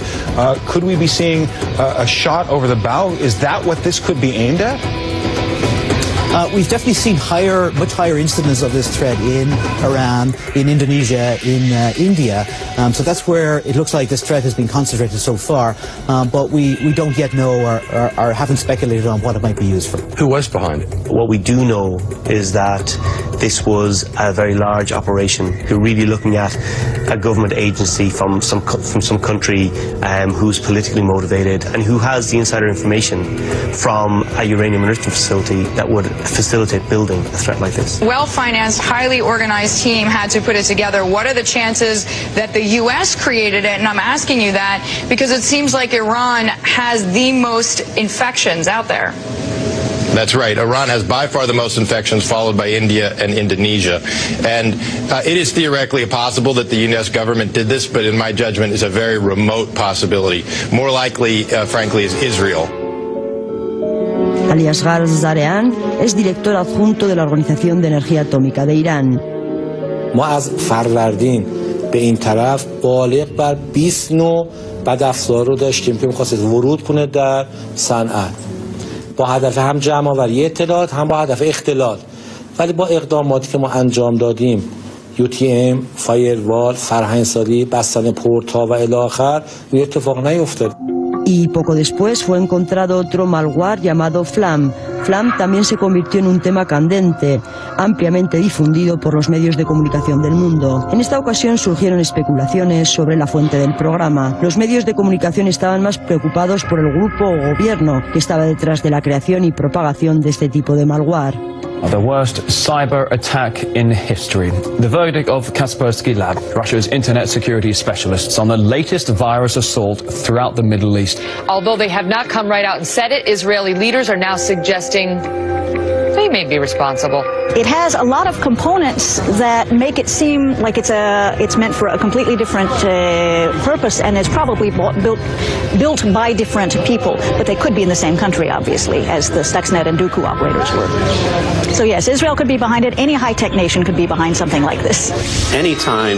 Could we be seeing a shot over the bow? Is that what this could be aimed at? We've definitely seen much higher incidence of this threat in Iran, in Indonesia, in India. So that's where it looks like this threat has been concentrated so far. But we don't yet know or haven't speculated on what it might be used for. Who was behind it? What we do know is that this was a very large operation. You're really looking at a government agency from some country who's politically motivated and who has the insider information from a uranium enrichment facility that would facilitate building a threat like this. Well-financed, highly organized team had to put it together. What are the chances that the U.S. created it? And I'm asking you that because it seems like Iran has the most infections out there. That's right. Iran has by far the most infections, followed by India and Indonesia. And it is theoretically possible that the U.S. government did this, but in my judgment, it's a very remote possibility. More likely, frankly, is Israel. Ali Asghar Zarean es director adjunto de la Organización de Energía Atómica de Irán. ما از فروردین به این طرف بالغ بر 20 نوع بدافزار رو داشتیم که می‌خواست ورود کنه در صنعت با هدف هم جمع آوری اطلاعات هم با هدف اختلال، ولی با اقداماتی که ما انجام دادیم UTM، فایروال، فرهنگسازی، بستن پورت‌ها و الی آخر این اتفاق نیفتاد. Y poco después fue encontrado otro malware llamado Flam. Flam también se convirtió en un tema candente, ampliamente difundido por los medios de comunicación del mundo. En esta ocasión surgieron especulaciones sobre la fuente del programa. Los medios de comunicación estaban más preocupados por el grupo o gobierno que estaba detrás de la creación y propagación de este tipo de malware. The worst cyber attack in history. The verdict of Kaspersky Lab, Russia's internet security specialists, on the latest virus assault throughout the Middle East. Although they have not come right out and said it, Israeli leaders are now suggesting they may be responsible. It has a lot of components that make it seem like it's meant for a completely different purpose, and it's probably built by different people, but they could be in the same country, obviously, as the Stuxnet and Duqu operators were. So yes, Israel could be behind it. Any high-tech nation could be behind something like this. Anytime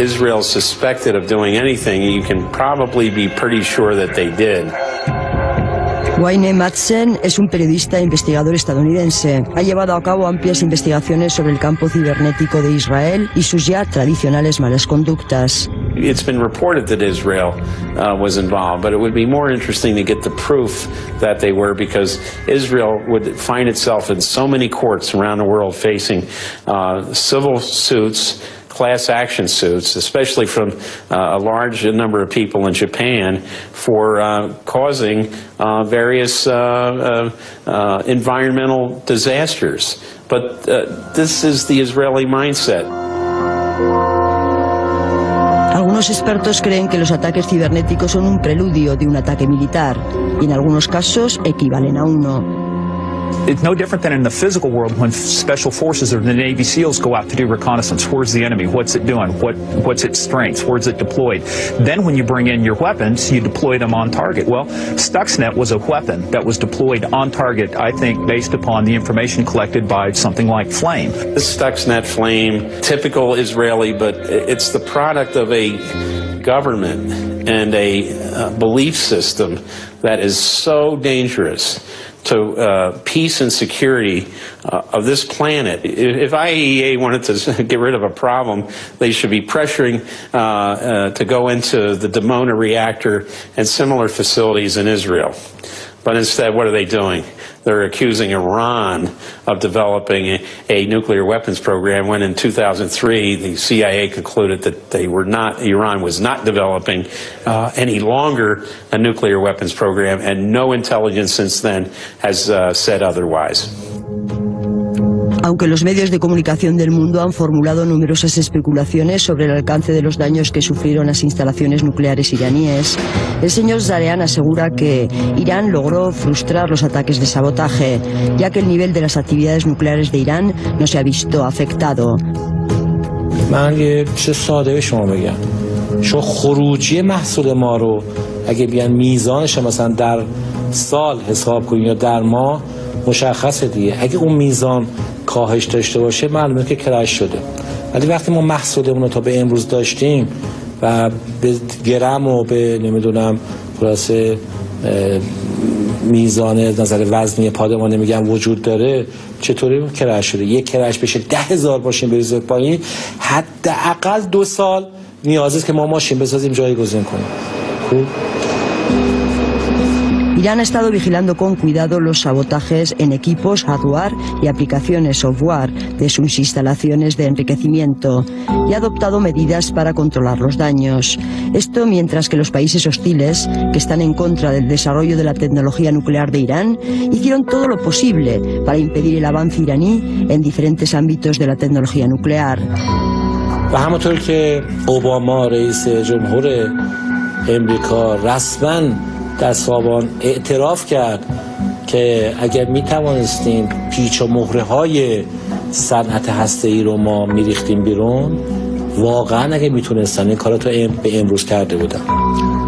Israel's suspected of doing anything, you can probably be pretty sure that they did. Wayne Madsen es un periodista e investigador estadounidense. Ha llevado a cabo amplias investigaciones sobre el campo cibernético de Israel y sus ya tradicionales malas conductas. It's been reported that Israel was involved, but it would be more interesting to get the proof that they were, because Israel would find itself in so many courts around the world facing civil suits, class action suits, especially from a large number of people in Japan for causing various environmental disasters. But this is the Israeli mindset. Algunos expertos creen que los ataques cibernéticos son un preludio de un ataque militar y en algunos casos equivalen a uno. It's no different than in the physical world when special forces or the Navy SEALs go out to do reconnaissance. Where's the enemy? What's it doing? What's its strengths? Where's it deployed? Then when you bring in your weapons, you deploy them on target. Well, Stuxnet was a weapon that was deployed on target, I think, based upon the information collected by something like Flame. This Stuxnet Flame, typical Israeli, but it's the product of a government and a belief system that is so dangerous to peace and security of this planet. If IAEA wanted to get rid of a problem, they should be pressuring to go into the Dimona reactor and similar facilities in Israel. But instead, what are they doing? They're accusing Iran of developing a nuclear weapons program when in 2003 the CIA concluded that Iran was not developing any longer a nuclear weapons program, and no intelligence since then has said otherwise. Aunque los medios de comunicación del mundo han formulado numerosas especulaciones sobre el alcance de los daños que sufrieron las instalaciones nucleares iraníes, el señor Zarean asegura que Irán logró frustrar los ataques de sabotaje, ya que el nivel de las actividades nucleares de Irán no se ha visto afectado. من یه چه ساده به شما بگم، شما خروجی محصول ما رو اگه بیان میزانش مثلا در سال حساب کنید یا در ماه مشخصه دیگه. اگه اون میزان کاهش داشته باشه معلومه که کرش شده. ولی وقتی ما محصولمون رو تا به امروز داشتیم و به گرم و به نمیدونم خلاصه میزان نظر وزنی پادمان میگم وجود داره، چطوری کرش شده؟ یک کرش بشه 10,000 ماشین بریزه پایین، حداقل 2 سال نیازه که ما ماشین بسازیم جایگزین کنیم. خوب؟ Irán ha estado vigilando con cuidado los sabotajes en equipos, hardware y aplicaciones software de sus instalaciones de enriquecimiento y ha adoptado medidas para controlar los daños. Esto mientras que los países hostiles, que están en contra del desarrollo de la tecnología nuclear de Irán, hicieron todo lo posible para impedir el avance iraní en diferentes ámbitos de la tecnología nuclear. و همونطور که اوباما رئیس جمهور امریکا رسما در سابان اعتراف کرد که اگر می توانستیم پیچ و مهره های صنعت هسته‌ای رو ما میریختیم بیرون، واقعا اگه میتونستن این کارا تو به امروز کرده بودن.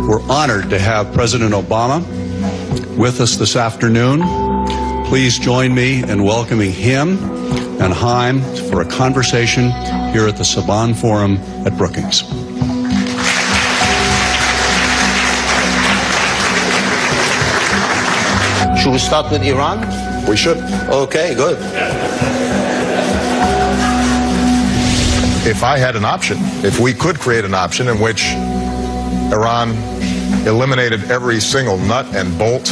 We're honored to have President Obama with us this afternoon. Please join me in welcoming him and Haim for a conversation here at the Saban Forum at Brookings. Should we start with Iran? We should. Okay, good. If I had an option, if we could create an option in which Iran eliminated every single nut and bolt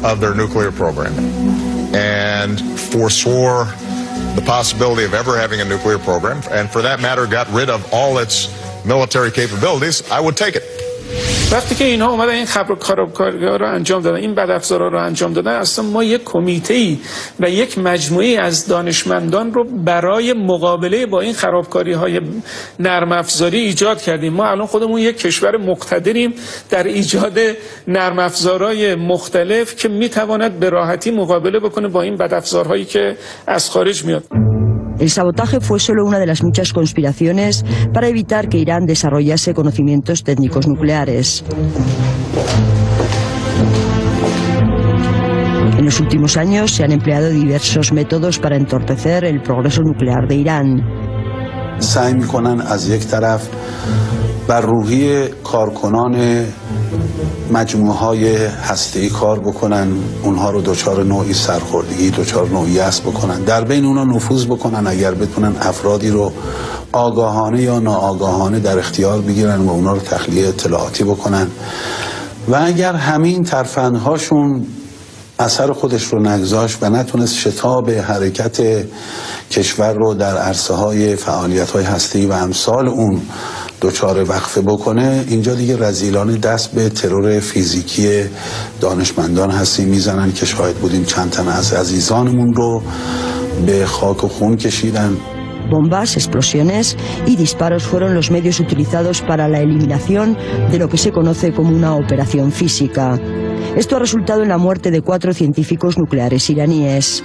of their nuclear program and forswore the possibility of ever having a nuclear program, and for that matter got rid of all its military capabilities, I would take it. وقتی که اینها اومدن این خرابکاری‌ها رو انجام دادن، این بدافزارا رو انجام دادن، اصلا ما یک کمیته‌ای و یک مجموعه از دانشمندان رو برای مقابله با این خرابکاری‌های نرم افزاری ایجاد کردیم. ما الان خودمون یک کشور مقتدریم در ایجاد نرم افزارهای مختلف که میتواند به راحتی مقابله بکنه با این بدافزارهایی که از خارج میاد. El sabotaje fue solo una de las muchas conspiraciones para evitar que Irán desarrollase conocimientos técnicos nucleares. En los últimos años se han empleado diversos métodos para entorpecer el progreso nuclear de Irán. سعی می‌کنن از یک طرف بر روحی کارکنان مجموعه‌های هسته‌ای کار بکنن، اونها رو دچار نوعی سرخوردگی، دچار نوعی یأس بکنن، در بین اونها نفوذ بکنن اگر بتونن افرادی رو آگاهانه یا ناآگاهانه در اختیار بگیرن و اونها رو تخلیه اطلاعاتی بکنن و اگر همین ترفندهاشون اثر خودش رو نگذاشت و نتونست شتاب حرکت کشور رو در عرصه‌های فعالیت‌های هسته‌ای و امثال اون دچار وقفه بکنه، اینجا دیگه رذیلانه دست به ترور فیزیکی دانشمندان هستی میزنن که شاهد بودیم چند تن از عزیزانمون رو به خاک و خون کشیدن. Bombas, explosiones y disparos fueron los medios utilizados para la eliminación de lo que se conoce como una operación física. Esto ha resultado en la muerte de 4 científicos nucleares iraníes.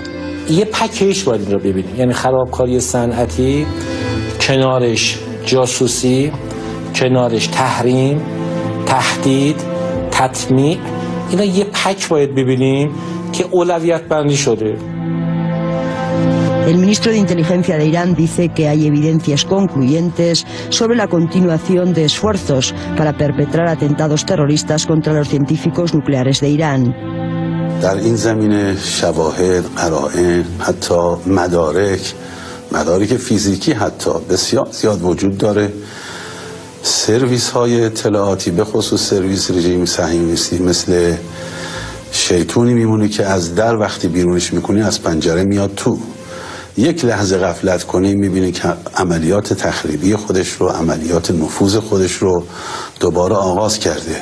یه پکیج باید این رو ببینیم، یعنی خرابکاری صنعتی، کنارش جاسوسی، کنارش تحریم، تهدید، تطمیع، اینا یه پک باید ببینیم که اولویت بندی شده. El ministro de Inteligencia de Irán dice que hay evidencias concluyentes sobre la continuación de esfuerzos para perpetrar atentados terroristas contra los científicos nucleares de Irán. در این زمینه شواهد، قرائن، حتی مدارک فیزیکی حتی بسیار زیاد وجود داره. سرویس های اطلاعاتی به خصوص سرویس رژیم صهیونیستی مثل شیطونی میمونه که از در وقتی بیرونش میکنی از پنجره میاد تو. یک لحظه غفلت کنی میبینی که عملیات تخریبی خودش رو، عملیات نفوذ خودش رو دوباره آغاز کرده.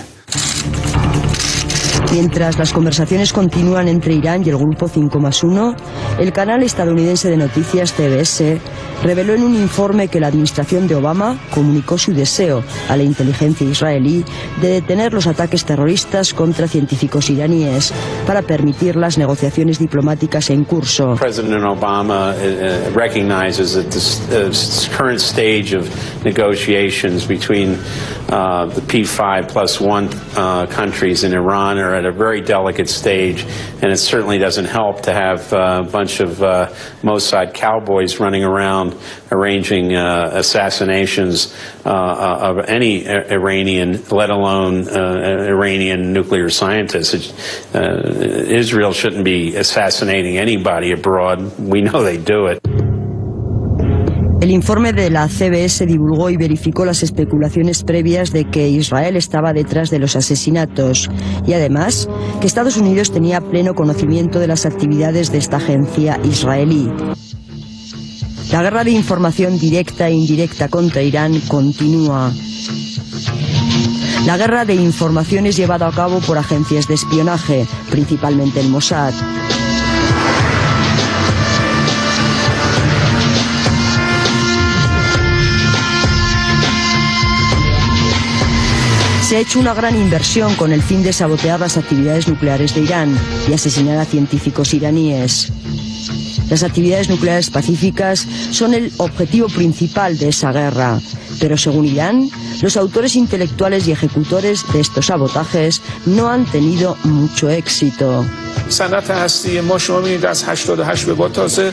Mientras las conversaciones continúan entre Irán y el grupo 5+1, el canal estadounidense de noticias CBS reveló en un informe que la administración de Obama comunicó su deseo a la inteligencia israelí de detener los ataques terroristas contra científicos iraníes para permitir las negociaciones diplomáticas en curso. President Obama recognizes that this current stage of negotiations between the P5+1 countries in Iran are at a very delicate stage, and it certainly doesn't help to have a bunch of Mossad cowboys running around arranging assassinations of any Iranian, let alone Iranian nuclear scientists. Israel shouldn't be assassinating anybody abroad. We know they do it. El informe de la CBS divulgó y verificó las especulaciones previas de que Israel estaba detrás de los asesinatos y además que Estados Unidos tenía pleno conocimiento de las actividades de esta agencia israelí. La guerra de información directa e indirecta contra Irán continúa. La guerra de información es llevada a cabo por agencias de espionaje, principalmente el Mossad. Se ha hecho una gran inversión con el fin de sabotear las actividades nucleares de Irán y asesinar a científicos iraníes. Las actividades nucleares pacíficas son el objetivo principal de esa guerra, pero según Irán, los autores intelectuales y ejecutores de estos sabotajes no han tenido mucho éxito. صنعت هستی ما شما می‌بینید از 88 به بعد تازه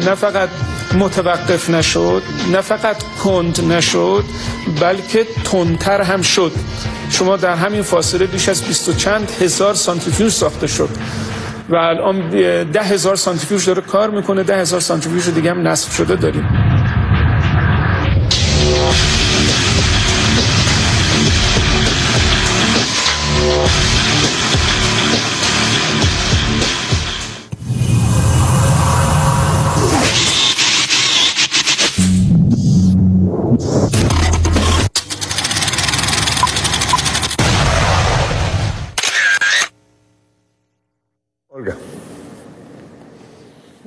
نه فقط متوقف نشد، نه فقط کند نشد، بلکه تندتر هم شد. شما در همین فاصله بیش از 20 و چند هزار سانتریفیوژ ساخته شد و الان 10,000 سانتریفیوژ داره کار میکنه، 10,000 سانتریفیوژ دیگه هم نصب شده داریم.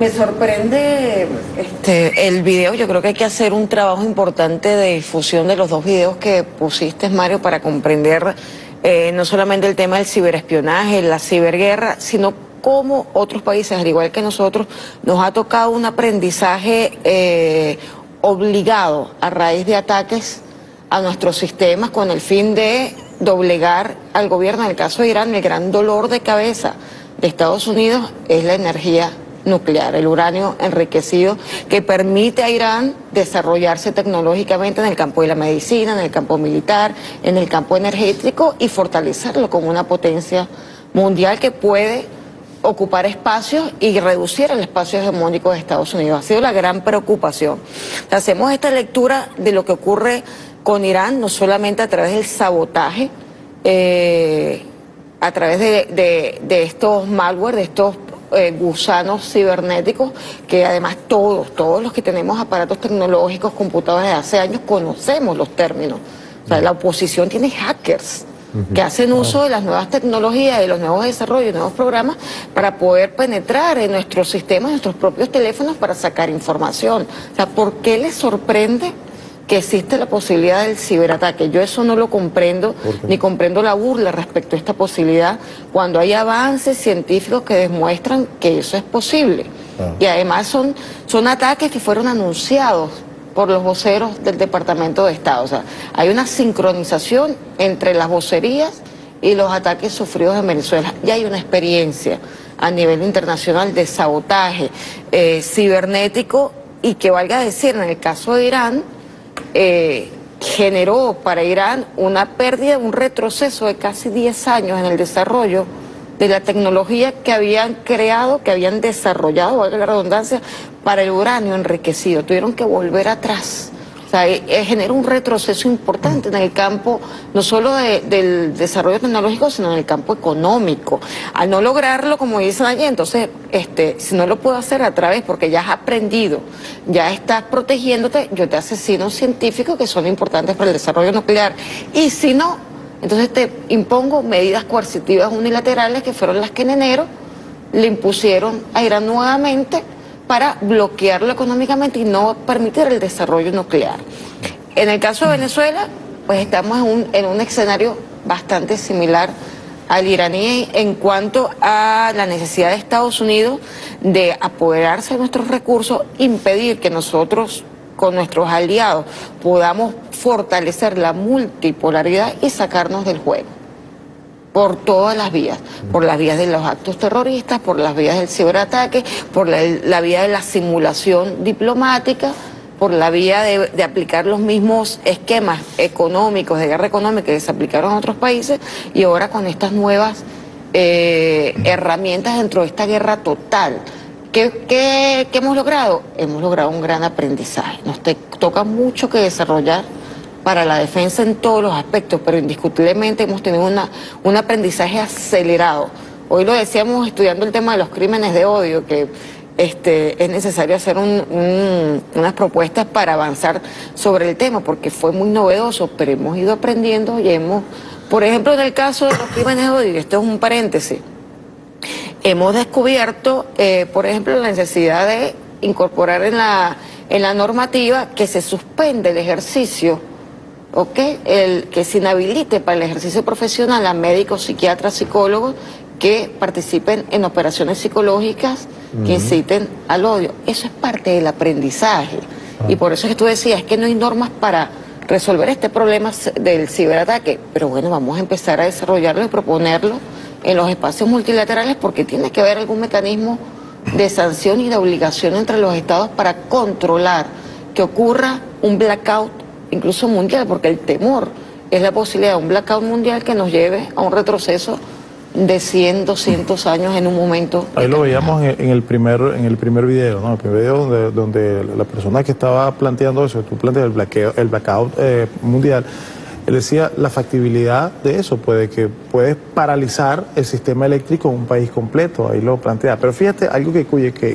Me sorprende el video. Yo creo que hay que hacer un trabajo importante de difusión de los dos videos que pusiste, Mario, para comprender no solamente el tema del ciberespionaje, la ciberguerra, sino cómo otros países, al igual que nosotros, nos ha tocado un aprendizaje obligado a raíz de ataques a nuestros sistemas con el fin de doblegar al gobierno. En el caso de Irán, el gran dolor de cabeza de Estados Unidos es la energía nuclear, el uranio enriquecido, que permite a Irán desarrollarse tecnológicamente en el campo de la medicina, en el campo militar, en el campo energético y fortalecerlo como una potencia mundial que puede ocupar espacios y reducir el espacio hegemónico de Estados Unidos. Ha sido la gran preocupación. Hacemos esta lectura de lo que ocurre con Irán, no solamente a través del sabotaje, a través de estos malware, de estos gusanos cibernéticos, que además todos los que tenemos aparatos tecnológicos, computadores de hace años, conocemos los términos. O sea, la oposición tiene hackers que hacen uso de las nuevas tecnologías, de los nuevos desarrollos, de nuevos programas para poder penetrar en nuestros sistemas, en nuestros propios teléfonos para sacar información. O sea, ¿por qué les sorprende que existe la posibilidad del ciberataque. Yo eso no lo comprendo, ni comprendo la burla respecto a esta posibilidad, cuando hay avances científicos que demuestran que eso es posible. Y además son ataques que fueron anunciados por los voceros del Departamento de Estado. O sea, hay una sincronización entre las vocerías y los ataques sufridos en Venezuela. Ya hay una experiencia a nivel internacional de sabotaje cibernético, y que valga decir, en el caso de Irán, generó para Irán una pérdida, un retroceso de casi 10 años en el desarrollo de la tecnología que habían creado, que habían desarrollado, valga la redundancia, para el uranio enriquecido. Tuvieron que volver atrás. O sea, generó un retroceso importante en el campo, no solo del desarrollo tecnológico, sino en el campo económico. Al no lograrlo, como dicen allí, entonces, si no lo puedo hacer a través, porque ya has aprendido, ya estás protegiéndote, yo te asesino científicos que son importantes para el desarrollo nuclear. Y si no, entonces te impongo medidas coercitivas unilaterales, que fueron las que en enero le impusieron a Irán nuevamente, para bloquearlo económicamente y no permitir el desarrollo nuclear. En el caso de Venezuela, pues estamos en un escenario bastante similar al iraní en cuanto a la necesidad de Estados Unidos de apoderarse de nuestros recursos, impedir que nosotros, con nuestros aliados, podamos fortalecer la multipolaridad y sacarnos del juego. Por todas las vías, por las vías de los actos terroristas, por las vías del ciberataque, por la vía de la simulación diplomática, por la vía de aplicar los mismos esquemas económicos, de guerra económica que se aplicaron en otros países, y ahora con estas nuevas herramientas dentro de esta guerra total. ¿Qué hemos logrado? Hemos logrado un gran aprendizaje. Nos toca mucho que desarrollar para la defensa en todos los aspectos, pero indiscutiblemente hemos tenido un aprendizaje acelerado. Hoy lo decíamos estudiando el tema de los crímenes de odio, que es necesario hacer unas propuestas para avanzar sobre el tema, porque fue muy novedoso, pero hemos ido aprendiendo y por ejemplo, en el caso de los crímenes de odio, esto es un paréntesis, hemos descubierto, por ejemplo, la necesidad de incorporar en la normativa que se suspende el ejercicio, que se inhabilite para el ejercicio profesional a médicos, psiquiatras, psicólogos que participen en operaciones psicológicas que inciten al odio. Eso es parte del aprendizaje. Y por eso es que tú decías que no hay normas para resolver este problema del ciberataque. Pero bueno, vamos a empezar a desarrollarlo y proponerlo en los espacios multilaterales, porque tiene que haber algún mecanismo de sanción y de obligación entre los estados para controlar que ocurra un blackout, incluso mundial, porque el temor es la posibilidad de un blackout mundial que nos lleve a un retroceso de 100, 200 años en un momento. Ahí lo veíamos en el primer video, ¿no? El primer video donde la persona que estaba planteando eso, tú planteas el blackout mundial, él decía la factibilidad de eso, puede paralizar el sistema eléctrico en un país completo, ahí lo plantea. Pero fíjate, algo que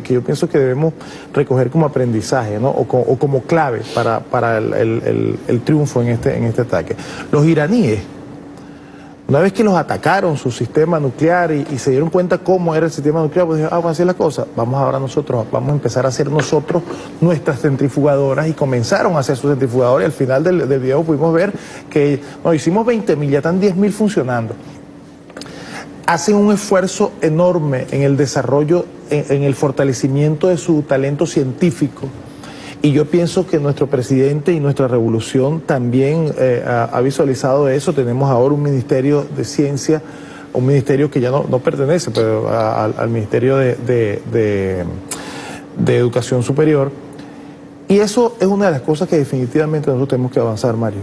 yo pienso que debemos recoger como aprendizaje, ¿no? o como clave para el triunfo en este ataque. Los iraníes, una vez que los atacaron su sistema nuclear y se dieron cuenta cómo era el sistema nuclear, pues dijeron, vamos a hacer las cosas, vamos a empezar a hacer nosotros nuestras centrifugadoras, y comenzaron a hacer sus centrifugadoras, y al final del video pudimos ver que hicimos 20.000, ya están 10.000 funcionando. Hacen un esfuerzo enorme en el desarrollo, en el fortalecimiento de su talento científico. Y yo pienso que nuestro presidente y nuestra revolución también ha visualizado eso. Tenemos ahora un ministerio de ciencia, un ministerio que ya no pertenece pero al ministerio de educación superior. Y eso es una de las cosas que definitivamente nosotros tenemos que avanzar, Mario.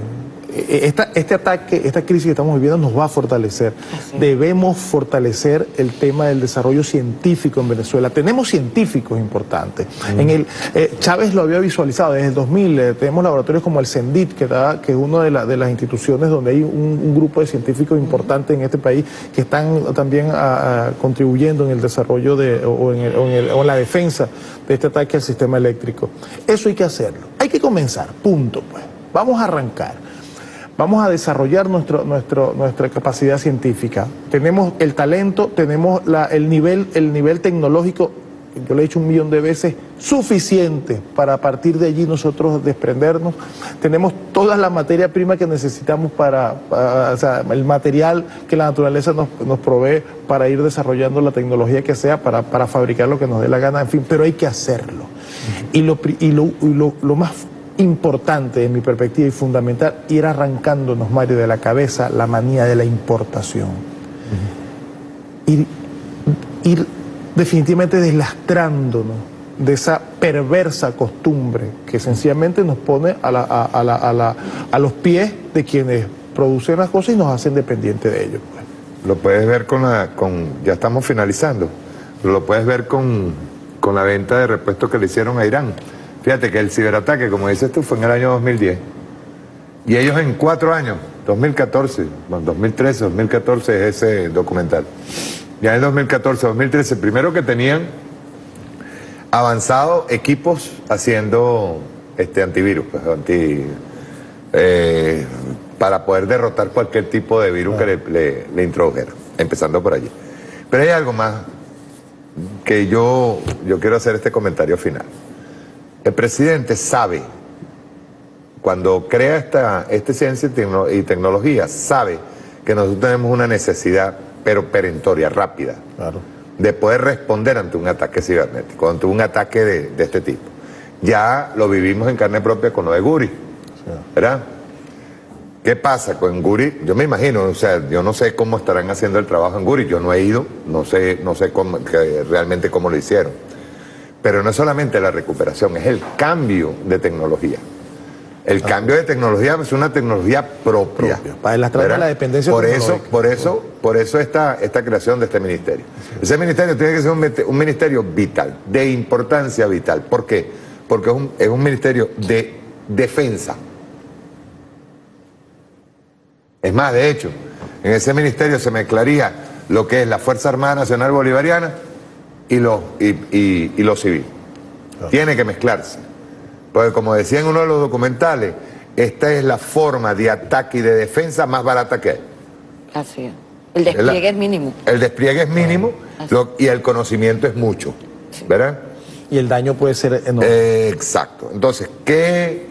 Este ataque, esta crisis que estamos viviendo nos va a fortalecer. Debemos fortalecer el tema del desarrollo científico en Venezuela. Tenemos científicos importantes. Chávez lo había visualizado desde el 2000. Tenemos laboratorios como el CENDIT, que es una de las instituciones donde hay un grupo de científicos importantes en este país que están también contribuyendo en el desarrollo o en la defensa de este ataque al sistema eléctrico. Eso hay que hacerlo. Hay que comenzar, punto, pues. Vamos a arrancar. Vamos a desarrollar nuestra capacidad científica. Tenemos el talento, tenemos el nivel tecnológico yo le he dicho 1.000.000 de veces, suficiente para a partir de allí nosotros desprendernos. Tenemos toda la materia prima que necesitamos o sea, el material que la naturaleza nos provee para ir desarrollando la tecnología que sea, para fabricar lo que nos dé la gana, en fin, pero hay que hacerlo. Y lo más importante, en mi perspectiva, y fundamental, ir arrancándonos, Mario, de la cabeza la manía de la importación. Ir definitivamente deslastrándonos de esa perversa costumbre que sencillamente nos pone a los pies de quienes producen las cosas y nos hacen dependientes de ellos. Lo puedes ver ya estamos finalizando, lo puedes ver con la venta de repuestos que le hicieron a Irán. Fíjate que el ciberataque, como dices tú, fue en el año 2010. Y ellos en 4 años, 2014, bueno, 2013, 2014 es ese documental. Ya en 2014, 2013, primero que tenían avanzado equipos haciendo antivirus, pues, para poder derrotar cualquier tipo de virus que le introdujera, empezando por allí. Pero hay algo más que yo quiero hacer este comentario final. El presidente sabe, cuando crea esta ciencia y tecnología, sabe que nosotros tenemos una necesidad, pero perentoria, rápida, de poder responder ante un ataque cibernético, ante un ataque de este tipo. Ya lo vivimos en carne propia con lo de Guri, ¿verdad? ¿Qué pasa con Guri? Yo me imagino, o sea, yo no sé cómo estarán haciendo el trabajo en Guri, yo no he ido, no sé realmente cómo lo hicieron. Pero no es solamente la recuperación, es el cambio de tecnología. El cambio de tecnología es una tecnología propia. Para deslastrar la dependencia tecnológica. Por eso esta creación de este ministerio. Ese ministerio tiene que ser un ministerio vital, de importancia vital. ¿Por qué? Porque es un ministerio de defensa. Es más, de hecho, en ese ministerio se mezclaría lo que es la Fuerza Armada Nacional Bolivariana y lo civil. Tiene que mezclarse. Porque como decía en uno de los documentales, esta es la forma de ataque y de defensa más barata que hay. Así es. El despliegue es mínimo. El despliegue es mínimo y el conocimiento es mucho. ¿Verdad? Y el daño puede ser enorme. Exacto. Entonces, ¿qué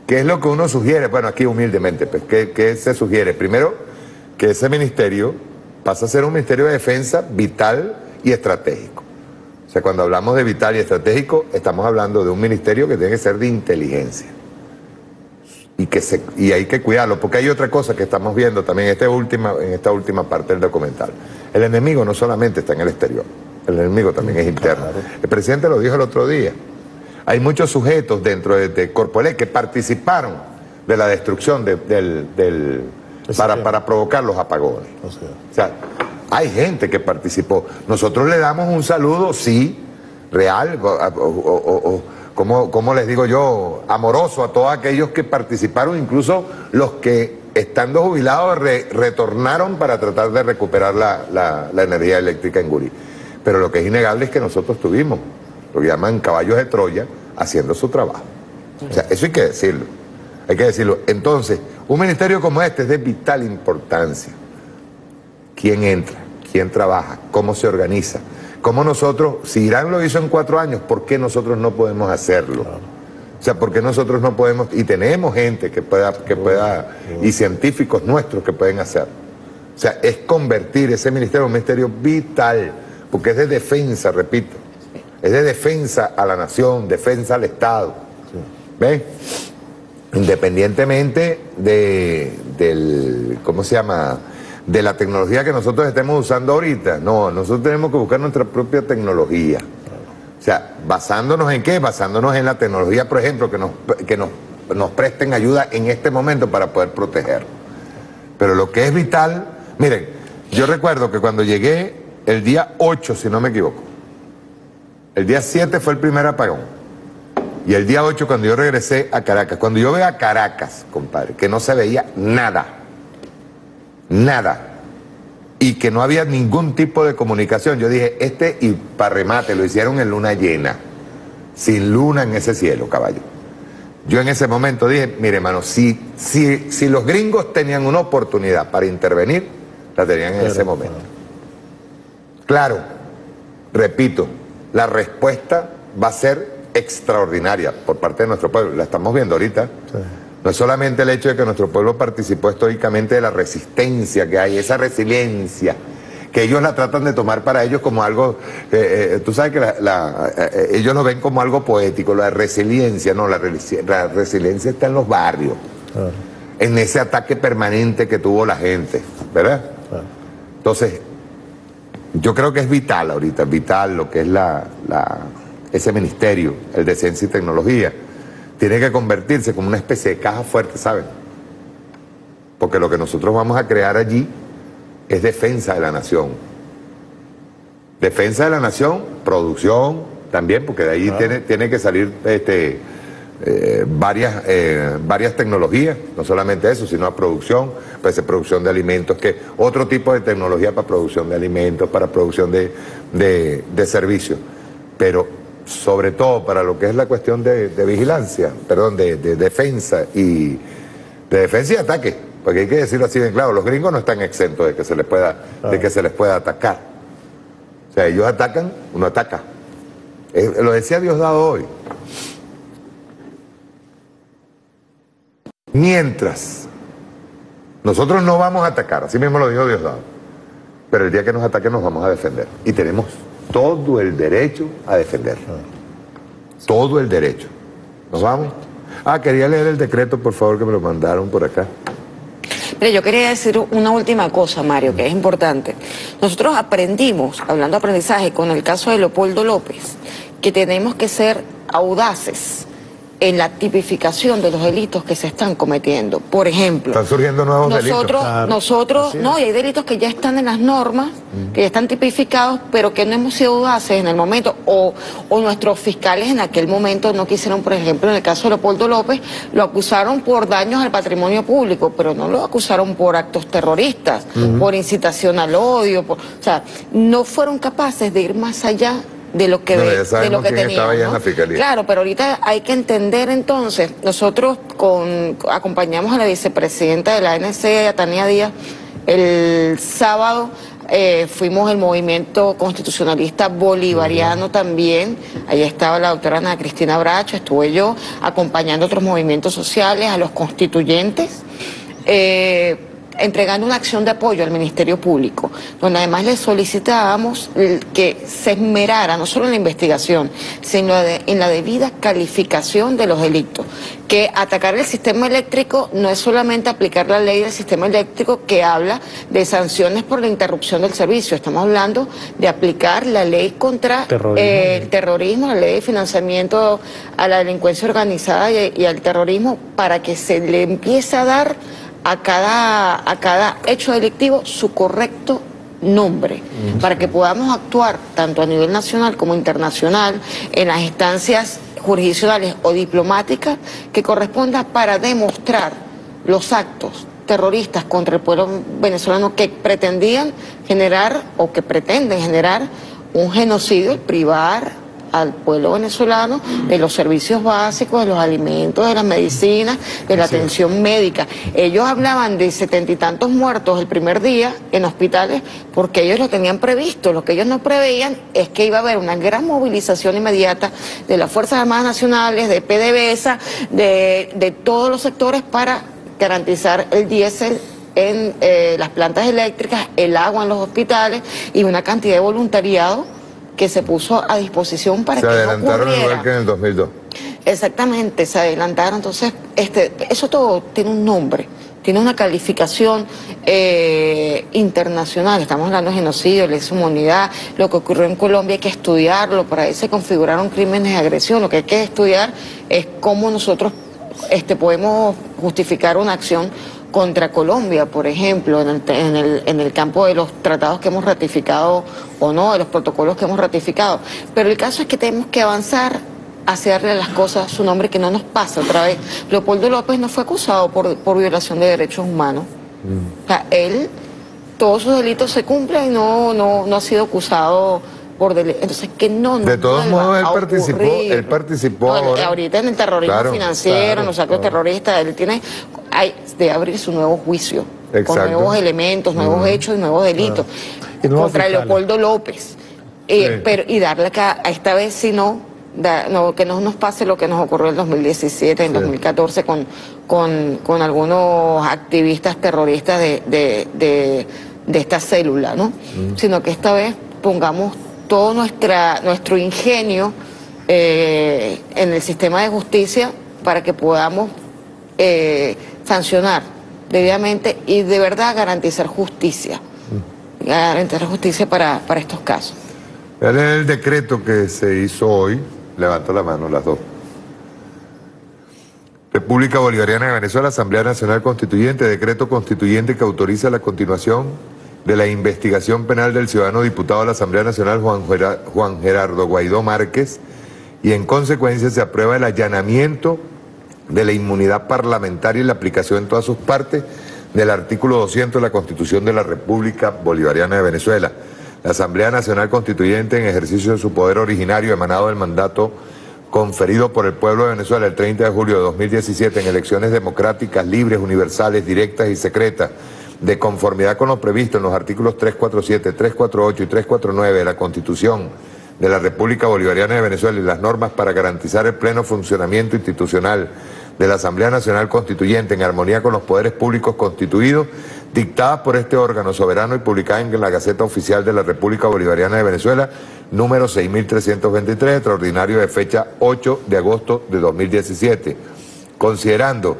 es lo que uno sugiere? Bueno, aquí humildemente, pues, ¿qué se sugiere? Primero, que ese ministerio pasa a ser un ministerio de defensa vital y estratégico. O sea, cuando hablamos de vital y estratégico, estamos hablando de un ministerio que tiene que ser de inteligencia. Y hay que cuidarlo, porque hay otra cosa que estamos viendo también en esta última parte del documental. El enemigo no solamente está en el exterior, el enemigo también es interno. El presidente lo dijo el otro día. Hay muchos sujetos dentro de Corpoelec que participaron de la destrucción para provocar los apagones. O sea, hay gente que participó. Nosotros le damos un saludo, sí, real, como les digo yo, amoroso a todos aquellos que participaron, incluso los que estando jubilados retornaron para tratar de recuperar la energía eléctrica en Guri. Pero lo que es innegable es que nosotros tuvimos lo que llaman caballos de Troya haciendo su trabajo. O sea, eso hay que decirlo. Hay que decirlo. Entonces, un ministerio como este es de vital importancia. ¿Quién entra? ¿Quién trabaja? ¿Cómo se organiza? ¿Cómo nosotros, si Irán lo hizo en 4 años, ¿por qué nosotros no podemos hacerlo? O sea, ¿por qué nosotros no podemos? Y tenemos gente que pueda y científicos nuestros que pueden hacerlo. O sea, es convertir ese ministerio en un ministerio vital, porque es de defensa, repito. Es de defensa a la nación, defensa al Estado. ¿Ven? Independientemente ¿cómo se llama? De la tecnología que nosotros estemos usando ahorita. No, nosotros tenemos que buscar nuestra propia tecnología. O sea, ¿basándonos en qué? Basándonos en la tecnología, por ejemplo, que nos presten ayuda en este momento para poder proteger. Pero lo que es vital, miren, yo recuerdo que cuando llegué el día 8, si no me equivoco, el día 7 fue el primer apagón. Y el día 8 cuando yo regresé a Caracas, cuando yo veo a Caracas, compadre, que no se veía nada, y que no había ningún tipo de comunicación, yo dije, y para remate, lo hicieron en luna llena, sin luna en ese cielo, caballo. Yo en ese momento dije, mire, hermano, si los gringos tenían una oportunidad para intervenir, la tenían en ese momento. Claro, repito, la respuesta va a ser extraordinaria por parte de nuestro pueblo. La estamos viendo ahorita. Sí. No es solamente el hecho de que nuestro pueblo participó estoicamente de la resistencia que hay, esa resiliencia, que ellos la tratan de tomar para ellos como algo, tú sabes que ellos lo ven como algo poético, la resiliencia, no, la resiliencia está en los barrios, en ese ataque permanente que tuvo la gente, ¿verdad? Entonces, yo creo que es vital ahorita, es vital lo que es ese ministerio, el de Ciencia y Tecnología, tiene que convertirse como una especie de caja fuerte, ¿saben? Porque lo que nosotros vamos a crear allí es defensa de la nación. Defensa de la nación, producción también, porque de ahí tiene que salir varias tecnologías, no solamente eso, sino a producción, puede ser producción de alimentos, que otro tipo de tecnología para producción de alimentos, para producción de servicios, pero sobre todo para lo que es la cuestión de vigilancia, perdón, de defensa y ataque, porque hay que decirlo así bien claro, los gringos no están exentos de que se les pueda atacar. O sea, ellos atacan, uno ataca. Lo decía Diosdado hoy. Mientras nosotros no vamos a atacar, así mismo lo dijo Diosdado, pero el día que nos ataquen nos vamos a defender. Y tenemos todo el derecho a defender. Todo el derecho. ¿Nos vamos? Quería leer el decreto, por favor, que me lo mandaron por acá. Mire, yo quería decir una última cosa, Mario, que es importante. Nosotros aprendimos, hablando de aprendizaje, con el caso de Leopoldo López, que tenemos que ser audaces en la tipificación de los delitos que se están cometiendo. Por ejemplo, están surgiendo nuevos delitos. Nosotros, no, y hay delitos que ya están en las normas, que ya están tipificados, pero que no hemos sido audaces en el momento, o nuestros fiscales en aquel momento no quisieron. Por ejemplo, en el caso de Leopoldo López, lo acusaron por daños al patrimonio público, pero no lo acusaron por actos terroristas, por incitación al odio, o sea, no fueron capaces de ir más allá de lo que teníamos, ¿no? Claro, pero ahorita hay que entender entonces, nosotros acompañamos a la vicepresidenta de la ANC, a Tania Díaz, el sábado fuimos el movimiento constitucionalista bolivariano también, ahí estaba la doctora Ana Cristina Bracho, estuve yo acompañando otros movimientos sociales, a los constituyentes, entregando una acción de apoyo al Ministerio Público, donde además le solicitábamos que se esmerara no solo en la investigación, sino en la debida calificación de los delitos. Que atacar el sistema eléctrico no es solamente aplicar la ley del sistema eléctrico que habla de sanciones por la interrupción del servicio, estamos hablando de aplicar la ley contra el terrorismo, la ley de financiamiento a la delincuencia organizada y al terrorismo, para que se le empiece a dar a cada hecho delictivo su correcto nombre, para que podamos actuar tanto a nivel nacional como internacional en las instancias jurisdiccionales o diplomáticas que corresponda para demostrar los actos terroristas contra el pueblo venezolano que pretendían generar o que pretenden generar un genocidio, privar al pueblo venezolano de los servicios básicos, de los alimentos, de las medicinas, de la atención médica. Ellos hablaban de 70 y tantos muertos el primer día en hospitales porque ellos lo tenían previsto. Lo que ellos no preveían es que iba a haber una gran movilización inmediata de las Fuerzas Armadas Nacionales, de PDVSA, de todos los sectores para garantizar el diésel en las plantas eléctricas, el agua en los hospitales y una cantidad de voluntariado que se puso a disposición para que no ocurriera. Se adelantaron igual que en el 2002. Exactamente, se adelantaron. Entonces, eso todo tiene un nombre, tiene una calificación internacional. Estamos hablando de genocidio, lesa humanidad, lo que ocurrió en Colombia hay que estudiarlo, por ahí se configuraron crímenes de agresión. Lo que hay que estudiar es cómo nosotros podemos justificar una acción contra Colombia, por ejemplo, en el campo de los tratados que hemos ratificado o no, de los protocolos que hemos ratificado. Pero el caso es que tenemos que avanzar hacia darle a las cosas su nombre, que no nos pase otra vez. Leopoldo López no fue acusado por violación de derechos humanos. O sea, todos sus delitos se cumplen y no ha sido acusado por delitos. Entonces, que no de todos modos, él participó ahorita en el terrorismo financiero, en los actos terroristas. Él debe abrir su nuevo juicio. Con nuevos elementos, nuevos hechos y nuevos delitos contra Leopoldo López. y darle acá, a esta vez si no, que no nos pase lo que nos ocurrió en 2017, en 2014 con algunos activistas terroristas de esta célula, ¿no? Sino que esta vez pongamos todo nuestro ingenio en el sistema de justicia para que podamos sancionar debidamente y de verdad garantizar justicia. Garantizar justicia para estos casos. Vean el decreto que se hizo hoy. Levanto la mano, las dos. República Bolivariana de Venezuela, Asamblea Nacional Constituyente, decreto constituyente que autoriza la continuación de la investigación penal del ciudadano diputado de la Asamblea Nacional Juan Gerardo Guaidó Márquez, y en consecuencia se aprueba el allanamiento de la inmunidad parlamentaria y la aplicación en todas sus partes del artículo 200 de la Constitución de la República Bolivariana de Venezuela. La Asamblea Nacional Constituyente, en ejercicio de su poder originario emanado del mandato conferido por el pueblo de Venezuela el 30 de julio de 2017 en elecciones democráticas, libres, universales, directas y secretas, de conformidad con lo previsto en los artículos 347, 348 y 349 de la Constitución de la República Bolivariana de Venezuela y las normas para garantizar el pleno funcionamiento institucional de la Asamblea Nacional Constituyente en armonía con los poderes públicos constituidos, dictadas por este órgano soberano y publicadas en la Gaceta Oficial de la República Bolivariana de Venezuela, número 6323, extraordinario de fecha 8 de agosto de 2017. Considerando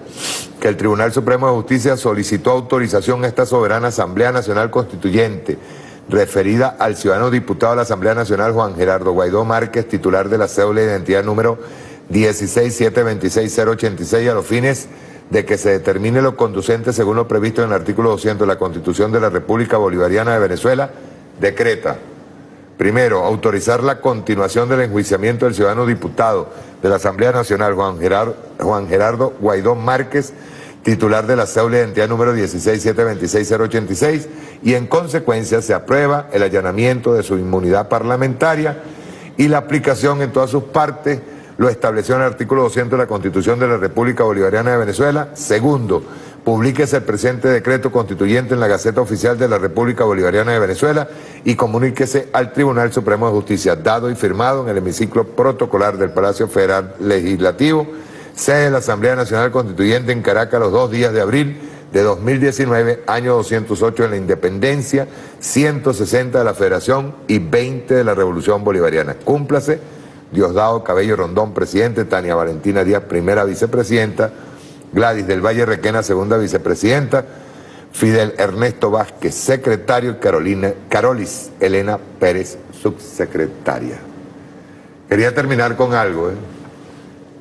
que el Tribunal Supremo de Justicia solicitó autorización a esta soberana Asamblea Nacional Constituyente, referida al ciudadano diputado de la Asamblea Nacional Juan Gerardo Guaidó Márquez, titular de la cédula de identidad número 16726-086, a los fines de que se determine lo conducente según lo previsto en el artículo 200 de la Constitución de la República Bolivariana de Venezuela, decreta: primero, autorizar la continuación del enjuiciamiento del ciudadano diputado de la Asamblea Nacional Juan Gerardo Guaidó Márquez, titular de la cédula de identidad número 16726-086, y en consecuencia se aprueba el allanamiento de su inmunidad parlamentaria y la aplicación en todas sus partes lo estableció en el artículo 200 de la Constitución de la República Bolivariana de Venezuela. Segundo, publíquese el presente decreto constituyente en la Gaceta Oficial de la República Bolivariana de Venezuela y comuníquese al Tribunal Supremo de Justicia, dado y firmado en el hemiciclo protocolar del Palacio Federal Legislativo, sede de la Asamblea Nacional Constituyente en Caracas, los 2 días de abril de 2019, año 208 de la Independencia, 160 de la Federación y 20 de la Revolución Bolivariana. Cúmplase. Diosdado Cabello Rondón, presidente; Tania Valentina Díaz, primera vicepresidenta; Gladys del Valle Requena, segunda vicepresidenta; Fidel Ernesto Vázquez, secretario; Carolis Elena Pérez, subsecretaria. Quería terminar con algo,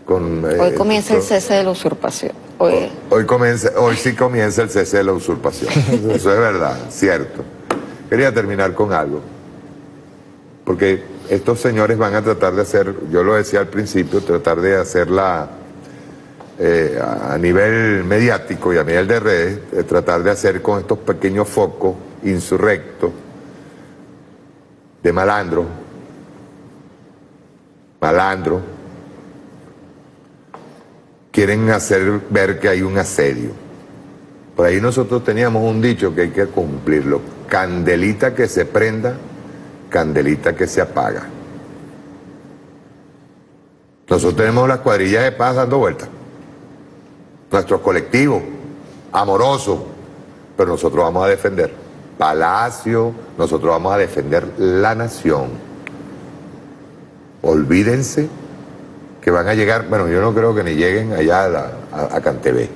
hoy comienza el cese de la usurpación. Hoy sí comienza el cese de la usurpación. Eso es verdad, cierto. Quería terminar con algo, porque estos señores van a tratar de hacer, yo lo decía al principio, tratar de hacerla a nivel mediático y a nivel de redes, tratar de hacer con estos pequeños focos insurrectos de malandro, quieren hacer ver que hay un asedio. Por ahí nosotros teníamos un dicho que hay que cumplirlo: candelita que se prenda, candelita que se apaga. Nosotros tenemos las cuadrillas de paz dando vueltas, nuestros colectivos amorosos, pero nosotros vamos a defender Palacio, nosotros vamos a defender la nación. Olvídense que van a llegar, bueno, yo no creo que ni lleguen allá a Cantebé.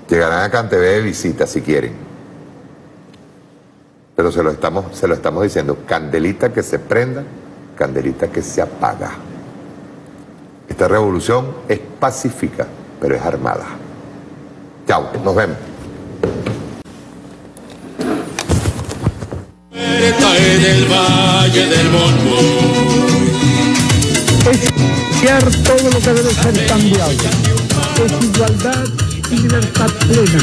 Llegarán a Cantebé de visita si quieren. Pero se lo estamos diciendo: candelita que se prenda, candelita que se apaga. Esta revolución es pacífica, pero es armada. Chao, nos vemos. En el Valle del Es todo lo que debe ser cambiado. Es igualdad y libertad plena.